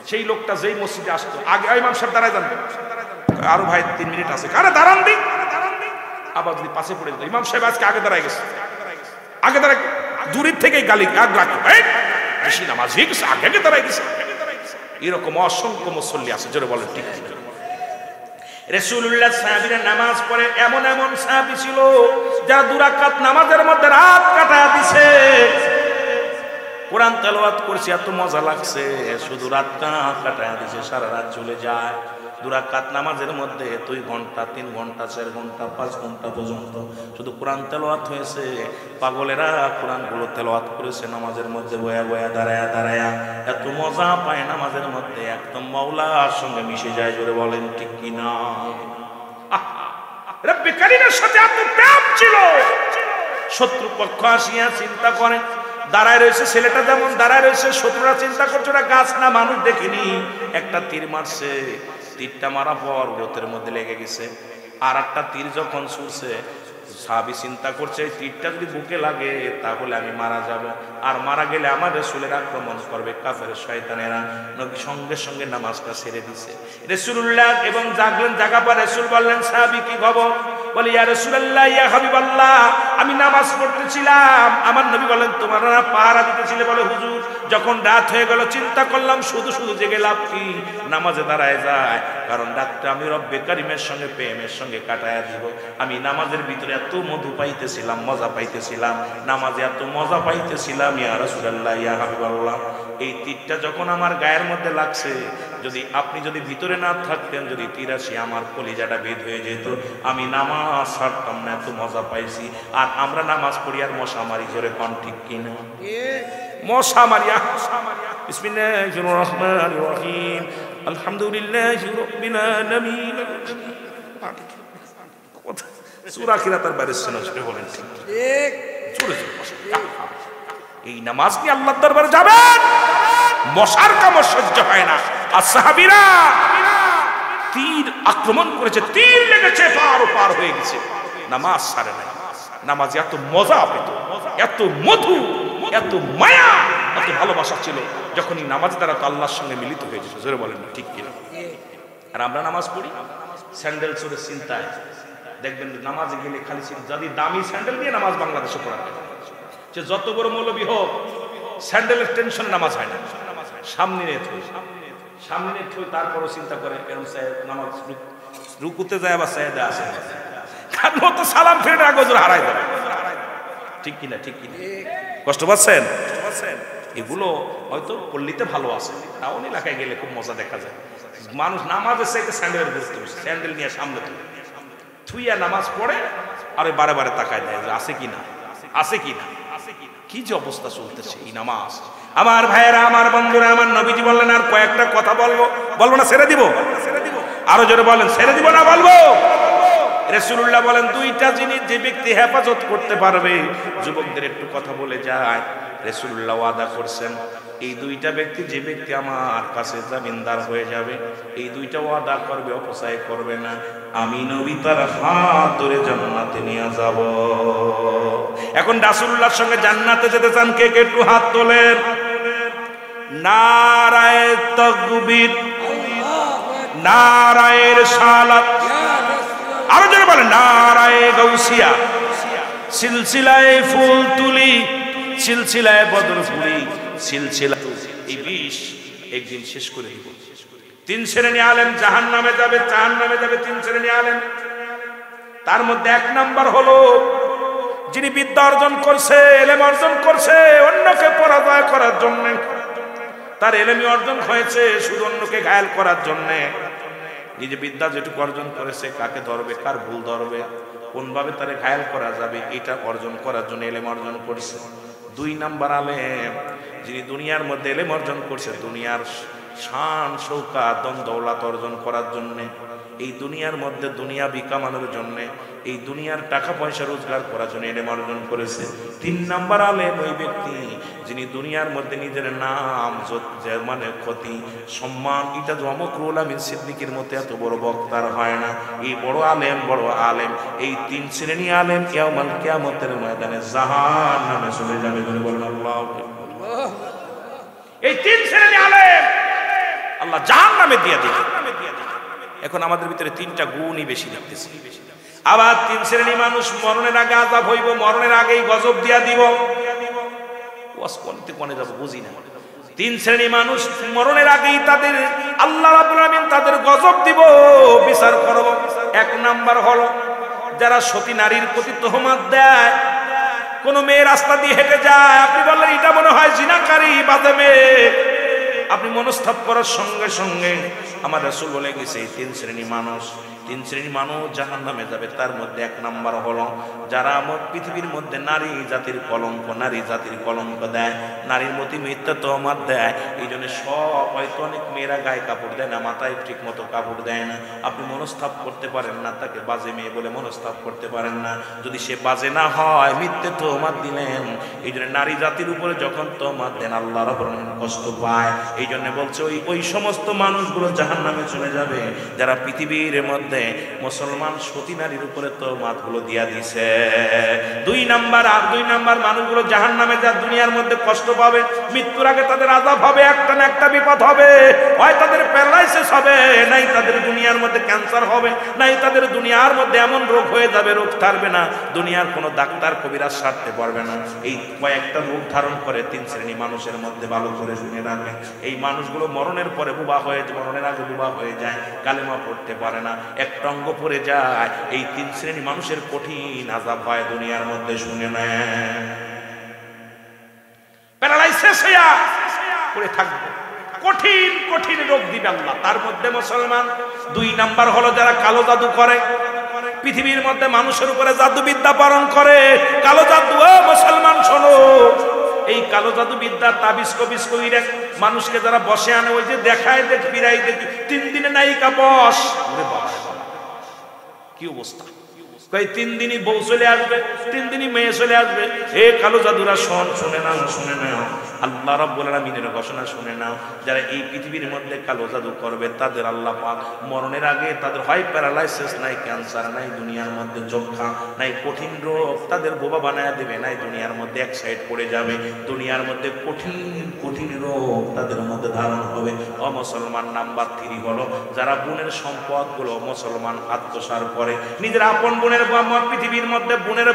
সেই লোকটা যেই মসজিদে আসতো আগে ইমাম সাহেব দাঁড়ায় যান, আরো ভাই 3 মিনিট আছে, আরে দাঁড়ান দি। আবার যদি পাশে পড়ে যেত, ইমাম সাহেব আজকে আগে দাঁড়ায় গেছে, আগে দাঁড়ায়, দূরের থেকে গালি বেশি নামাজ হয়ে গেছে, আগে দাঁড়ায় গেছে। এরকম অসংখ্য মুসল্লি আছে, জোরে বলেন ঠিক। রাসূলুল্লাহ সাহাবীরা নামাজ পড়ে, এমন এমন সাহাবী ছিল যারা 2 রাকাত নামাজের মধ্যে রাত কাটায় দিছে। কোরআন তেলাওয়াত করছে, এত মজা লাগছে, শুধু রাতটা কাটায় দিছে, সারা রাত চলে যায়। 2 রাকাত নামাজের মধ্যে 2 ঘন্টা, 3 ঘন্টা, 4 ঘন্টা, 5 ঘন্টা পর্যন্ত শুধু কোরআন তেলাওয়াত হয়েছে। পাগলেরা কোরআনগুলো তেলাওয়াত করেছে নামাজের মধ্যে, বয়া বয়া দাঁড়ায়া দাঁড়ায়া, এত মজা পায় নামাজের মধ্যে, একদম মাওলার সঙ্গে মিশে যায়। জোরে বলেন ঠিক কিনা? রব্বে কারীমের সাথে এত প্রেম ছিল, শত্রু পক্ষ আসিয়া চিন্তা করে দাঁড়ায় রয়েছে, ছেলেটা যেমন দাঁড়ায় রয়েছে, শত্রুরা চিন্তা করছে ওরা গাছ না মানুষ দেখিনি, একটা তীর মারছে, তীরটা মারা পর রথের মধ্যে লেগে গেছে। আর একটা তীর যখন ছুটছে, সাহাবী চিন্তা করছে তীরটা যদি বুকে লাগে তাহলে আমি মারা যাব, আর মারা গেলে আমার রাসূলের আক্রমণ করবে কাফের শয়তানেরা। নবী সঙ্গে সঙ্গে নামাজটা ছেড়ে দিছে। রাসূলুল্লাহ এবং জাগলেন, জাগা পর রাসূল বললেন, সাহাবী কি খবর? বলে, ইয়া রাসূলুল্লাহ, ইয়া হাবিবাল্লাহ, আমি নামাজ পড়তেছিলাম, আমার নবী বলেন তোমরা না পাহারা দিতেছিলে? বলে, হুজুর যখন রাত হয়ে গেল চিন্তা করলাম শুধু শুধু জেগে লাভ কি, নামাজে দাঁড়ায় যায়, কারণ রাতটা আমি রব্বে কারীমের সঙ্গে প্রেমের সঙ্গে কাটায়া দিব। আমি নামাজের ভিতরে এত মধু পাইতেছিলাম, মজা পাইতেছিলাম, নামাজে এত মজা পাইতেছিলাম, ইয়া রাসূলুল্লাহ, ইয়া হাবিবাল্লাহ, এই তীরটা যখন আমার গায়ের মধ্যে লাগছে, যদি আপনি যদি ভিতরে না থাকতেন, যদি তীর আসি আমার কলিজাটা বেদ হয়ে যেত, আমি নামাজ ছাড়তাম না, এত মজা পাইছি। আর আমরা নামাজ পড়ি আর মশা মারি, জোরে কোন ঠিক কিনা? মশা মারিয়া। বিসমিল্লাহির রহমানির রহিম, আলহামদুলিল্লাহি রাব্বিল আলামিন। সূরা কিরাতের বাইরে শোনা, জোরে বলেন ঠিক। জোরে জোরে মশা। এই নামাজ নিয়ে আল্লাহর দরবারে যাবেন, মশার কামড় সহ্য হয় না। আর সাহাবীরা তীর আক্রমণ করেছে, তীর লেগেছে, পার হয়ে গেছে, নামাজ ছাড়ে নাই। নামাজে এত মজা পেত, এত মধু, এত মায়া, এত ভালোবাসা ছিল, যখনই নামাজ দ্বারা তো আল্লাহর সঙ্গে মিলিত হয়ে যেত। জোরে বলেন ঠিক কিনা? আর আমরা নামাজ পড়ি স্যান্ডেল চোরের চিন্তায়, দেখবেন নামাজে গেলে খালি যদি দামি স্যান্ডেল দিয়ে নামাজ বাংলাদেশে পড়া হয়, সে যত বড় মৌলবী হোক, স্যান্ডেলের টেনশনে নামাজ হয় না। সামনে নিয়ে থই, তারপরও চিন্তা করে এরকম নামাজ রুকুতে যায় বা সাইদে আসে, কারণ তো সালাম ফেরে আগজোর হারাই দেবে। ঠিক কিনা? ঠিক কিনা? কষ্ট পাচ্ছেন? এগুলো হয়তো পল্লীতে ভালো আছে, টাউন এলাকায় গেলে খুব মজা দেখা যায়। মানুষ নামাজের চাইতে স্যান্ডেলের গুরুত্ব বেশি, স্যান্ডেল নিয়ে সামনে থুইয়া নামাজ পড়ে, আর বারে বারে তাকায় দেয় যে আছে কিনা, আছে কিনা। কি যে অবস্থা চলতেছে এই নামাজ। আমার ভাইয়েরা, আমার বন্ধুরা, আমার নবীজি বললেন আর কয়েকটা কথা বলবো না, ছেড়ে দিব? আরো জোরে বলেন, ছেড়ে দিব না বলবো? রাসূলুল্লাহ বলেন 2টা জিনিস যে ব্যক্তি হেফাজত করতে পারবে, যুবকদের একটু কথা বলে যায়, রাসূলুল্লাহ ওয়াদা করছেন এই 2টা ব্যক্তি, যে ব্যক্তি আমার কাছে জামিনদার হয়ে যাবে, এই 2টা ওয়াদা করবে, অপচয় করবে না, আমি নবী তার হাত ধরে জান্নাতে নিয়ে যাব। এখন রাসূলুল্লাহর সঙ্গে জান্নাতে যেতে চান কে কে? একটু হাত তোলেন। নারায়ে তাকবীর, নারায়ে রিসালাত, আরো জোরে বলেন নারায়ে গাউসিয়া, সিলসিলায়ে ফুল তুলি, সিলসিলায়ে বদর ফুলি, সিলসিলা এই 20 একদিন শেষ করে দিব। 3 শ্রেণী আলেম জাহান্নামে যাবে, 3 শ্রেণী আলেম। তার মধ্যে 1 নাম্বার হলো যিনি বিদ্যা অর্জন করছে, ইলম অর্জন করছে অন্যকে পরাজয় করার জন্য, তার এলেমি অর্জন হয়েছে শুধু অন্যকে ঘায়াল করার জন্যে। নিজে বিদ্যা যেটুকু অর্জন করেছে, কাকে ধরবে, কার ভুল ধরবে, কোনভাবে তারে ঘায়াল করা যাবে, এটা অর্জন করার জন্য এলেম অর্জন করছে। 2 নাম্বার আলেম, যিনি দুনিয়ার মধ্যে এলেম অর্জন করছে দুনিয়ার শান শৌকাত দম দৌলত অর্জন করার জন্যে, এই দুনিয়ার মধ্যে দুনিয়া বিকামানোর জন্যে, এই দুনিয়ার টাকা পয়সা রোজগার করার জন্য এলেম অর্জন করেছে। 3 নাম্বার আলেম ওই ব্যক্তি যিনি দুনিয়ার মধ্যে নিজের নাম মানে ক্ষতি সম্মান, এটা জমকরুল আমিন সিদ্দিকীর মতো এত বড় বক্তার হয় না। এই বড় আলেম এই 3 শ্রেণী আলেম কিয়ামত কিয়ামতের ময়দানে জাহান্নামে চলে যাবে। বলুন আল্লাহু আকবার। এই 3 শ্রেণী আলেম আল্লাহ জাহান্নামে দিয়ে দিবে। এখন আমাদের ভিতরে 3টা গুণই বেশি দেখতেছি। আবার 3 শ্রেণী মানুষ মরণের আগে আযাব হইব, মরণের আগেই গজব দিয়া দিব। ওয়াজ কোনতে কোনে যাব বুঝি না। 3 শ্রেণী মানুষ মরণের আগেই তাদের আল্লাহ রাব্বুল আমিন তাদের গজব দিব, বিচার করব। 1 নাম্বার হলো যারা সতী নারীর প্রতি তোহমত দেয়। কোন মেয়ে রাস্তা দিয়ে হেঁটে যায়, আপনি বললেন এটা মনে হয় জিনাকারী, বাজে মেয়ে, আপনি মনস্তাপ করার সঙ্গে সঙ্গে আমার রাসূল বলে গেছে 3 শ্রেণী মানুষ জাহান্নামে যাবে। তার মধ্যে 1 নাম্বার হলো যারা পৃথিবীর মধ্যে নারী জাতির কলঙ্ক দেয়, নারীর প্রতি মিথ্যা তহমত দেয়। এই জন্য সব হয়তো অনেক মেয়েরা গায়ে কাপড় দেয় না, মাথায় ঠিক মতো কাপড় দেয় না, আপনি মনস্তাপ করতে পারেন না, তাকে বাজে মেয়ে বলে মনস্তাপ করতে পারেন না। যদি সে বাজে না হয়, মিথ্যে তহমত দিলেন। এই জন্য নারী জাতির উপরে যখন তহমত দেন আল্লাহ রাব্বুল আমিন কষ্ট পায়। এই জন্য বলছে ওই সমস্ত মানুষগুলো জাহান্নামে চলে যাবে যারা পৃথিবীর মধ্যে মুসলমান সতী নারীর উপরে তহমতগুলো দিয়া দিছে। 2 নাম্বার মানুষগুলো জাহান্নামে যা দুনিয়ার মধ্যে কষ্ট পাবে, মৃত্যুর আগে তাদের আযাব হবে, একটা না একটা বিপদ হবে। হয় তাদের প্যারালাইসিস হবে, নাই তাদের দুনিয়ার মধ্যে ক্যান্সার হবে, নাই তাদের দুনিয়ার মধ্যে এমন রোগ হয়ে যাবে, রোগ থাকবে না, দুনিয়ার কোনো ডাক্তার কবিরাজ সারতে পারবে না। এই কয়েকটা রোগ ধারণ করে 3 শ্রেণী মানুষের মধ্যে, ভালো করে শুনে রাখবেন। এই মানুষগুলো মরণের পরে মরণের আগে বুবা হয়ে যায়, কালেমা পড়তে পারে না, একটা অঙ্গ পড়ে যায়। এই 3 শ্রেণী মানুষের কঠিন আযাব হয় দুনিয়ার মধ্যে, শুনে নেন। প্যারালাইসিস হইয়া পড়ে থাকবে, কঠিন রোগ দিবে আল্লাহ। তার মধ্যে মুসলমান। 2 নাম্বার হলো যারা কালো জাদু করে, পৃথিবীর মধ্যে মানুষের উপরে জাদুবিদ্যা পালন করে। কালো জাদু, মুসলমান শোনো, এই কালো জাদু বিদ্যা তাবিজ কবিজ কইরে মানুষকে যারা বসে আনে, ওই যে দেখায় দেখ বিরাই দেখ 3 দিনে নায়িকা বস, ওরে বাবা কি অবস্থা। 3 দিনই বউ চলে আসবে, 3 দিনই মেয়ে চলে আসবে। এ কালো জাদুরা শুনে নাও আল্লাহ রাব্বুল আলামিনের ঘোষণা শুনে নাও। যারা এই পৃথিবীর মধ্যে কালো জাদু করবে তাদের আল্লাহ পাক মরণের আগে তাদের হয় প্যারালাইসিস, নাই ক্যান্সার, নাই দুনিয়ার মধ্যে যক্ষা, নাই কঠিন রোগ, তাদের বোবা বানায় দেবে, নাই দুনিয়ার মধ্যে এক সাইড পড়ে যাবে, দুনিয়ার মধ্যে কঠিন রোগ তাদের মধ্যে ধারণ হবে। মুসলমান নাম্বার 3 হলো যারা বোনের সম্পদগুলো মুসলমান আত্মসাৎ করে, নিজের আপন বোনের পৃথিবীর মধ্যে বোনের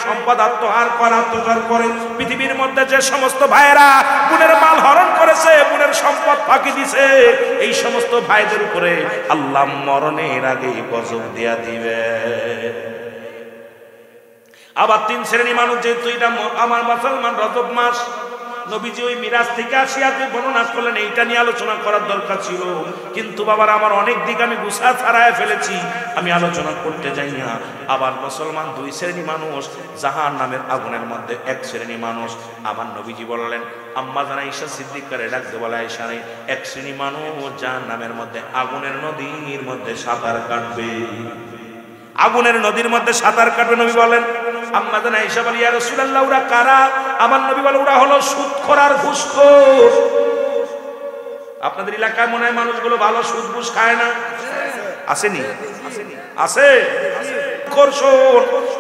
সম্পদ আত্মসাৎ করে। পৃথিবীর মধ্যে যে সমস্ত ভাইয়েরা বোনের মাল হরণ করেছে, বোনের সম্পদ ফাঁকি দিছে, এই সমস্ত ভাইদের উপরে আল্লাহ মরণের আগে গজব দিয়া দিবে। আবার 3 শ্রেণী মানুষ, যেহেতু এটা আমার মুসলমান রজব মাস, নবীজি ওই মিরাজ থেকে আসিয়া যে বর্ণনা করলেন, এইটা নিয়ে আলোচনা করার দরকার ছিল, কিন্তু বাবার আমার অনেক দিক আমি গুছা ছাড়ায় ফেলেছি, আমি আলোচনা করতে যাই না। আবার মুসলমান 2 শ্রেণী মানুষ জাহান্নামের আগুনের মধ্যে। 1 শ্রেণী মানুষ আমার নবীজি বললেন, আম্মা জানা ঈশা সিদ্দিকারে ডাকতে বলে, ঈশা নেই, 1 শ্রেণী মানুষ জাহান্নামের মধ্যে আগুনের নদীর মধ্যে সাঁতার কাটবে, আগুনের নদীর মধ্যে সাঁতার কাটবে। নবী বলেন, আম্মা জানা ঈশা বলে, ইয়া রাসূলুল্লাহ ওরা কারা? আমার নবী বলে, ওরা হলো সুদখোর আর ঘুষখোর। আপনাদের এলাকায় মনে হয় মানুষগুলো ভালো সুদ ঘুষ খায় না? আসেনি? আছে।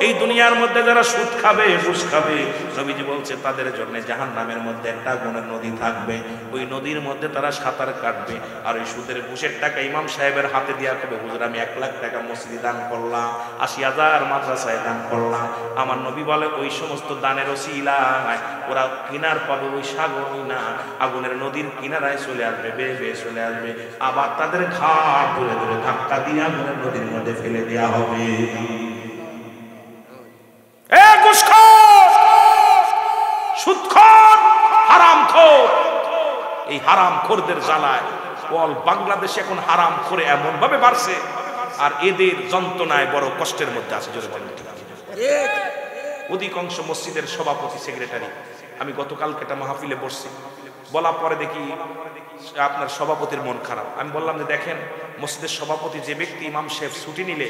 এই দুনিয়ার মধ্যে যারা সুদ খাবে, ঘুষ খাবে, নবীজি বলছে তাদের জন্য জাহান্নামের মধ্যে একটা আগুনের নদী থাকবে, ওই নদীর মধ্যে তারা সাঁতার কাটবে। আর ওই সুদের ঘুষের টাকা ইমাম সাহেবের হাতে দিয়া হবে, হুজুর আমি 1 লাখ টাকা মসজিদে দান করলাম, 80,000 মাদ্রাসায় দান করলাম। আমার নবী বলে ওই সমস্ত দানের ওসিলায় ওরা কিনার পাবে, ওই সাগর না আগুনের নদীর কিনারায় চলে আসবে, বেয়ে চলে আসবে। আবার তাদের ঘাট ধরে ধরে ধাক্কা দিয়ে আগুনের নদীর মধ্যে ফেলে দেওয়া হবে। সুদখোর, হারামখোর, এই এই হারাম খোরদের জ্বালায় অল বাংলাদেশে এখন হারাম খোরে এমন ভাবে বাড়ছে, আর এদের যন্ত্রণায় বড় কষ্টের মধ্যে আছে। জোরে বলেন ঠিক। অধিকাংশ মসজিদের সভাপতি সেক্রেটারি, আমি গতকালকে একটা মাহফিলে বসছি, বলা পরে দেখি আপনার সভাপতির মন খারাপ। আমি বললাম যে দেখেন, মসজিদের সভাপতি যে ব্যক্তি ইমাম সাহেব ছুটি নিলে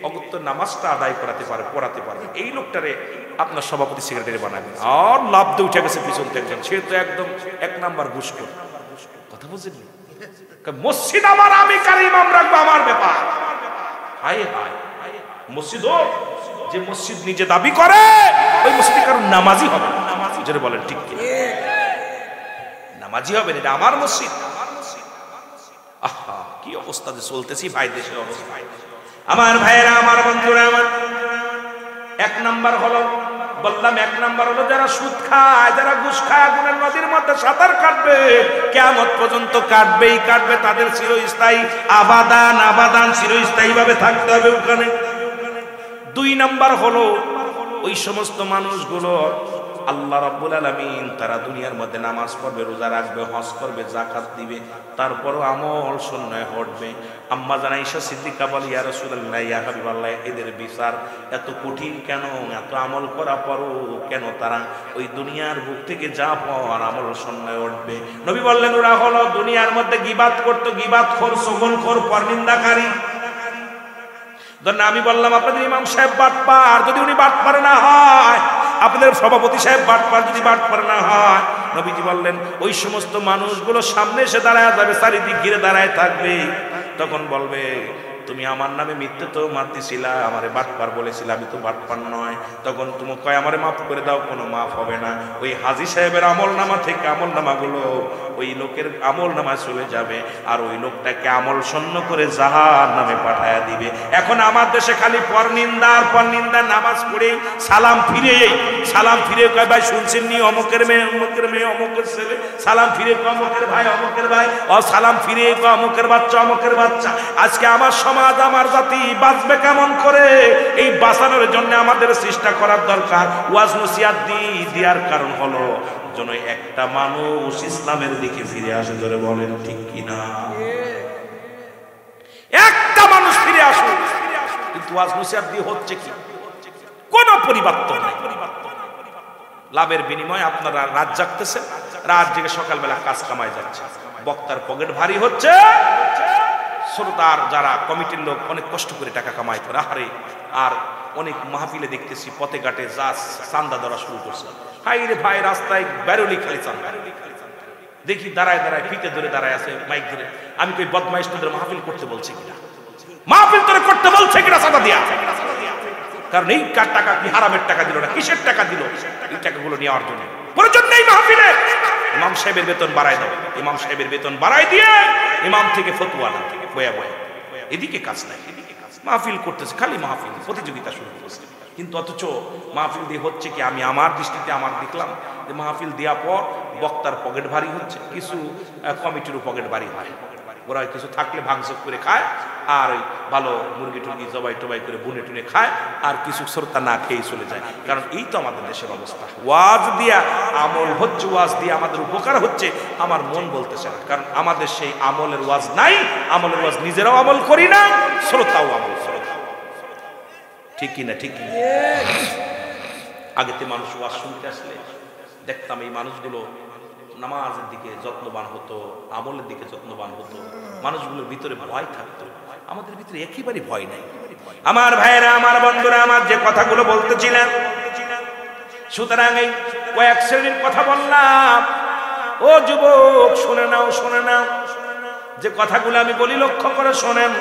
অগত্য নামাজটা আদায় পড়াতে পারবে, এই লোকটারে আপনার সভাপতি সেক্রেটারি বানাবেন। আর লাভ দিয়ে উঠে গেছে পিছন থেকে একজন, সে তো একদম 1 নাম্বার ঘুষখোর। কথা বুঝলেন? মসজিদ আমার, আমি কার ইমাম রাখবো আমার ব্যাপার। হায় হায়, মসজিদ যে মসজিদ নিজে দাবি করে ওই মসজিদে কারণ নামাজি হবে না। যেটা বলেন ঠিক কি? নামাজি হবে না, এটা আমার মসজিদ। আহা, কি অবস্থা যে চলতেছি ভাই, দেশের অবস্থা। আমার ভাইয়েরা, আমার বন্ধুরা, আমার 1 নাম্বার হলো, বললাম 1 নাম্বার হলো যারা সুদ খায়, যারা ঘুষ খায়, আগুনের নদীর মধ্যে সাঁতার কাটবে, কিয়ামত পর্যন্ত কাটবেই কাটবে, তাদের চিরস্থায়ী আবাদান চিরস্থায়ী ভাবে থাকতে হবে ওখানে। 2 নাম্বার হলো ওই সমস্ত মানুষগুলো আল্লাহ রাব্বুল আলামিন, তারা দুনিয়ার মধ্যে নামাজ পড়বে, রোজা রাখবে, হজ করবে, যাকাত দিবে, তারপরও আমল শূন্যে হটবে। আম্মা জান আয়েশা সিদ্দিকা বলে, ইয়া রাসূলুল্লাহ, ইয়া হাবিবাল্লাহ, এদের বিচার এত কঠিন কেন? এত আমল করা পরও কেন তারা ওই দুনিয়ার বুক থেকে যা পর আমল শূন্যে উঠবে? নবী বললেন, ওরা হলো দুনিয়ার মধ্যে গীবাত করতো, গীবাতখোর, চগলখোর, পরনিন্দাকারী। আমি বললাম আপনাদের ইমাম সাহেব বাটপার, যদি উনি বাটপার না হয়, আপনাদের সভাপতি সাহেব বাটপার যদি বাটপার না হয়, নবীজি বললেন ওই সমস্ত মানুষগুলো সামনে এসে দাঁড়ায় যাবে, চারিদিক ঘিরে দাঁড়ায় থাকবে, তখন বলবে, তুমি আমার নামে মিথ্যে তো মারতেছিলা, আমারে বাটপার বলেছিলা, আমি তো বাটপার নয়। তখন তুমি কয় আমারে মাফ করে দাও, কোনো মাফ হবে না। ওই হাজী সাহেবের আমল নামা থেকে আমল নামাগুলো ওই লোকের আমল নামায় চলে যাবে, আর ওই লোকটাকে আমল শূন্য করে জাহান্নামে পাঠায়া দিবে। এখন আমার দেশে খালি পরনিন্দা, নামাজ পড়ে সালাম ফিরে কয় ভাই শুনছেন নি, অমুকের মেয়ে, অমুকের ছেলে, সালাম ফিরে কয় অমুকের ভাই, ও সালাম ফিরে কয় অমুকের বাচ্চা। আজকে আমার সমাজ, আমার জাতি বাঁচবে কেমন করে? এই বাঁচানোর জন্য আমাদের চেষ্টা করার দরকার। ওয়াজ নসিহত দেওয়ার কারণ হলো যেন একটা মানুষ ইসলামের দিকে ফিরে আসে। ধরে বলেন ঠিক কিনা? একটা মানুষ ফিরে আসুক, কিন্তু ওয়াজ নসিহত দিয়ে হচ্ছে কি? কোন পরিবর্তন নাই। লাভের বিনিময়ে আপনারা রাত জাগতেছেন, রাত জেগে সকালবেলা কাজ কামাই যাচ্ছে, বক্তার পকেট ভারী হচ্ছে, শ্রোতার যারা কমিটির লোক অনেক কষ্ট করে টাকা কামাই করে, আরে আর অনেক মাহফিলে দেখতেছি পথে ঘাটে যা চান্দা দেওয়া শুরু করছে। হাই রে ভাই, রাস্তায় বেরোলি খালি চান্দা, দেখি দাঁড়ায় ফিতে ধরে দাঁড়ায় আছে মাইক ধরে। আমি কই বদমাইশ, তোদের মাহফিল করতে বলছে কিনা? মাহফিল তোরে করতে বলছে কিনা? চাঁদা দিয়া। কারণ এই টাকা কি হারামের টাকা দিল না, কিসের টাকা দিল? এই টাকাগুলো নেওয়ার জন্য প্রয়োজন নেই মাহফিলে। ইমাম সাহেবের বেতন বাড়ায় দাও, ইমাম সাহেবের বেতন বাড়ায় দিয়ে ইমাম থেকে ফতোয়া না, বয়া এদিকে কাজ নাই। মাহফিল করতেছে, খালি মাহফিল প্রতিযোগিতা শুরু করছে। কিন্তু অথচ মাহফিল দিয়ে হচ্ছে কি? আমি আমার দৃষ্টিতে আমার দেখলাম যে মাহফিল দেওয়ার পর বক্তার পকেট ভারী হচ্ছে, কিছু কমিটিরও পকেট ভারী হয়। ওরা কিছু থাকলে ভাঙচুর করে খায়, আর ওই ভালো মুরগি টুরগি জবাই টবাই করে বুনে টুনে খায়, আর কিছু শ্রোতা না খেয়ে চলে যায়। কারণ এই তো আমাদের দেশের অবস্থা। ওয়াজ দিয়া আমল হচ্ছে, ওয়াজ দিয়ে আমাদের উপকার হচ্ছে, আমার মন বলতেছে না। কারণ আমাদের সেই আমলের ওয়াজ নাই, আমলের ওয়াজ নিজেরাও আমল করি না, শ্রোতাও আমল করে। ঠিক কিনা? ঠিক কিনা? আগেতে মানুষ ওয়াজ শুনতে আসলে দেখতাম এই মানুষগুলো নামাজের দিকে যত্নবান হতো, আমলের দিকে যত্নবান হতো, মানুষগুলোর ভিতরে ভয় থাকতো। আমাদের ভিতরে একেবারে ভয় নাই। আমার ভাইয়েরা, আমার বন্ধুরা, আমার যে কথাগুলো বলতেছিলাম, সুতরাং এই কয়েক শ্রেণীর কথা বললাম। ও যুবক, শুনে নাও, যে কথাগুলো আমি বলি লক্ষ্য করে শোনেন।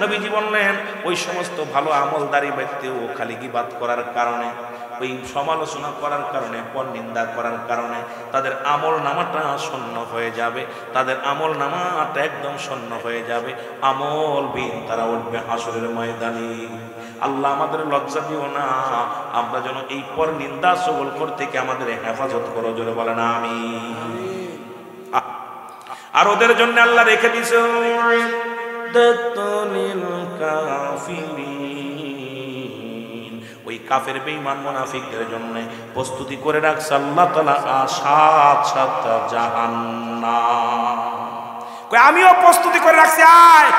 নবীজি বললেন ওই সমস্ত ভালো আমলদারি ব্যক্তিও খালি গীবাত করার কারণে, ওই সমালোচনা করার কারণে, পরনিন্দা করার কারণে তাদের আমল নামাটা শূন্য হয়ে যাবে, তাদের আমল নামাটা একদম শূন্য হয়ে যাবে, আমলবিহীন তারা উঠবে হাসরের ময়দানে। আল্লাহ আমাদের লজ্জা দিও না, আমরা যেন এই পরনিন্দা চগলখোর থেকে আমাদের হেফাজত করো। জোরে বলেন আমিন। আর ওদের জন্য আল্লাহ রেখে দিয়েছে ওই কাফের বেঈমান মুনাফিকদের জন্য প্রস্তুতি করে রাখছে আল্লাহ তাআলা সাত সাত জাহান্নাম। কই আমিও প্রস্তুতি করে রাখছি, আয়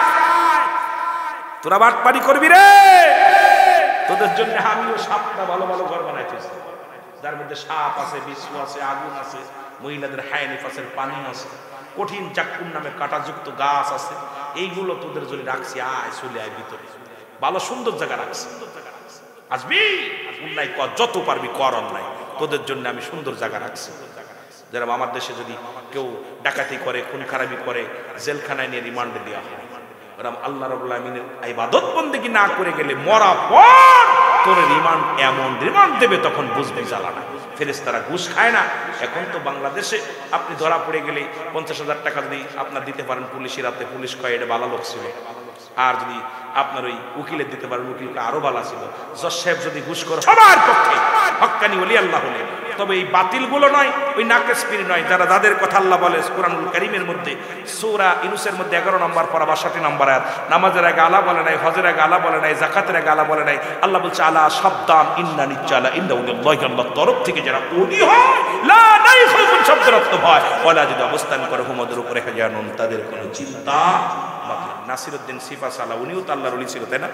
তোরা বাটপারি করবি রে, তোদের জন্য আমিও সাতটা ভালো ভালো ঘর বানাইতেছি, যার মধ্যে সাপ আছে, বিচ্ছু আছে, আগুন আছে, মহিলাদের হায় নিফাসের পানি আছে, কঠিন চাকুর নামে কাঁটাযুক্ত গাছ আছে, এইগুলো তোদের জন্য রাখছি, আয় চলে আয় ভিতরে, ভালো সুন্দর জায়গা রাখছি, আসবি অন্যায় কর, যত পারবি কর অন্যায়, তোদের জন্য আমি সুন্দর জায়গা রাখছি। যারা আমার দেশে যদি কেউ ডাকাতি করে, খুন খারাপি করে, জেলখানায় নিয়ে রিমান্ডে দেওয়া হয়, ওরা আল্লাহ রাব্বুল আমিনের ইবাদত বন্দেগী না করে গেলে মরা পর তোর রিমান্ড এমন রিমান্ড দেবে তখন বুঝবি জ্বালানা। ফেরেশতারা ঘুষ খায় না। এখন তো বাংলাদেশে আপনি ধরা পড়ে গেলে 50,000 টাকা যদি আপনার দিতে পারেন পুলিশের হাতে, পুলিশ কয় এটা ভালো লোক ছিল, আর যদি আপনার ওই উকিলের দিতে পারেন, উকিলকে আরো ভালো ছিল। জজ সাহেব যদি ঘুষ করে সবার পক্ষে হক্কানি ওলি আল্লাহ হলে, তবে এই বাতিলগুলো নয়, ওই নাকেস পীর নয়, যারা যাদের কথা আল্লাহ বলে কুরআনুল কারীমের মধ্যে সূরা ইউনূসের মধ্যে 11 নম্বর পারা 62 নম্বর আয়াত, নামাজের আগে আলা বলে নাই, হজের আগে আলা বলে নাই, যাকাতের আগে আলা বলে নাই, আল্লাহ বলছে আলা সাবধান ইন্না নিচ্চালা ইন্না উল্লাহি আল্লাহর তরফ থেকে যারা ওলি হয় লা নাইখুফুন শব্দের অর্থ হয় ওয়ালা যদি অবস্থান করে হুমদের উপরে হাজানুন, তাদের কোনো চিন্তা বাকি। নাসিরউদ্দিন সিফা সালা উনিও তো আল্লাহর ওলি ছিল, তাই না?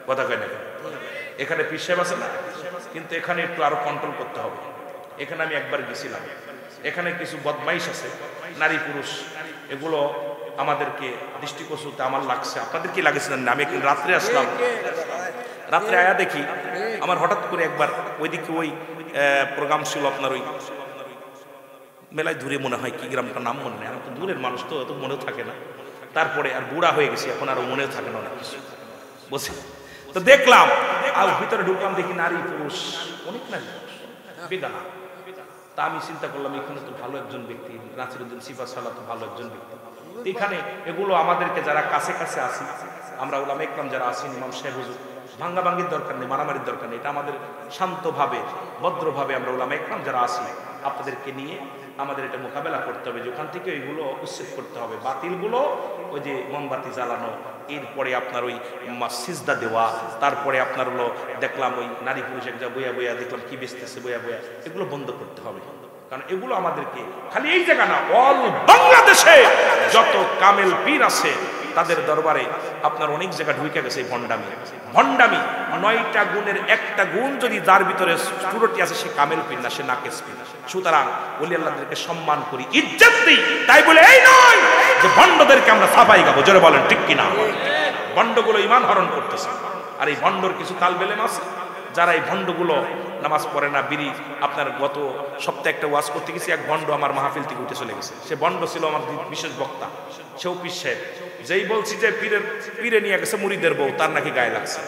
কথা কয় না? এখানে পীর সাহেব আছে না, কিন্তু এখানে একটু আরো কন্ট্রোল করতে হবে। এখানে আমি একবার গেছিলাম, এখানে কিছু বদমাইশ আছে, নারী পুরুষ, এগুলো আমাদেরকে দৃষ্টিকোণে আমার লাগছে, আপনাদের কি লাগেছিলেন না? আমি রাত্রে আসলাম, রাত্রে আয়া দেখি আমার হঠাৎ করে একবার ওইদিকে ওই প্রোগ্রাম ছিল আপনার ওই মেলায় দূরে, মনে হয় কি গ্রামটার নাম মনে নেই, আমার তো দূরের মানুষ তো অত মনেও থাকে না, তারপরে আর বুড়া হয়ে গেছি, এখন আর মনেও থাকে না অনেক কিছু বসে। তো দেখলাম আর ভিতরে ঢুকলাম, দেখি নারী পুরুষ অনেক নারী বেদানা। তা আমি চিন্তা করলাম এখানে তো ভালো একজন ব্যক্তি, নাসিরউদ্দিন সিফা সালা তো ভালো একজন ব্যক্তি, এখানে এগুলো আমাদেরকে যারা কাছে কাছে আসি, আমরা উলামা ইকরাম যারা আসি, ইমাম সাহেব হুজুর, ভাঙ্গাভাঙ্গির দরকার নেই, মারামারির দরকার নেই, এটা আমাদের শান্তভাবে ভদ্রভাবে আমরা উলামা ইকরাম যারা আসি আপনাদেরকে নিয়ে আমাদের এটা মোকাবেলা করতে হবে, যে ওখান থেকে ওইগুলো উচ্ছেদ করতে হবে, বাতিলগুলো, ওই যে মোমবাতি জ্বালানো, এরপরে আপনার ওই সিজদা দেওয়া, তারপরে আপনার হলো দেখলাম ওই নারী পুরুষ এক যা বইয়া বইয়া দেখলাম কি বেচতেছে বইয়া বইয়া, এগুলো বন্ধ করতে হবে। কারণ এগুলো আমাদেরকে খালি এই জায়গা না, অল বাংলাদেশে যত কামেল পীর আছে তাদের দরবারে আপনার অনেক জায়গা ঢুকে গেছে এই ভণ্ডামি। ভণ্ডামি 9টা গুণের একটা গুণ যদি যার ভিতরে পুরোটি আছে, সে কামেল পীর না, সে নাকেস পীর। সুতরাং ওলি আল্লাহদেরকে সম্মান করি, ইজ্জত দিই, তাই বলে এই নয় যে ভণ্ডদেরকে আমরা সাফাই গাবো। জোরে বলেন ঠিক কিনা? ভণ্ডগুলো ঈমান হরণ করতেছে, আর এই ভণ্ডর কিছু তালবেলেম আছে যারা এই ভণ্ডগুলো নামাজ পড়ে না, বিড়ি। আপনার গত সপ্তাহে একটা ওয়াজ করতে গেছি, এক ভণ্ড আমার মাহফিল থেকে উঠে চলে গেছে। সে ভণ্ড ছিল আমার বিশেষ বক্তা, সেও পীর সাহেব। যেই বলছি যে পীরে নিয়ে গেছে মুরিদের বউ, তার নাকি গায়ে লাগছে।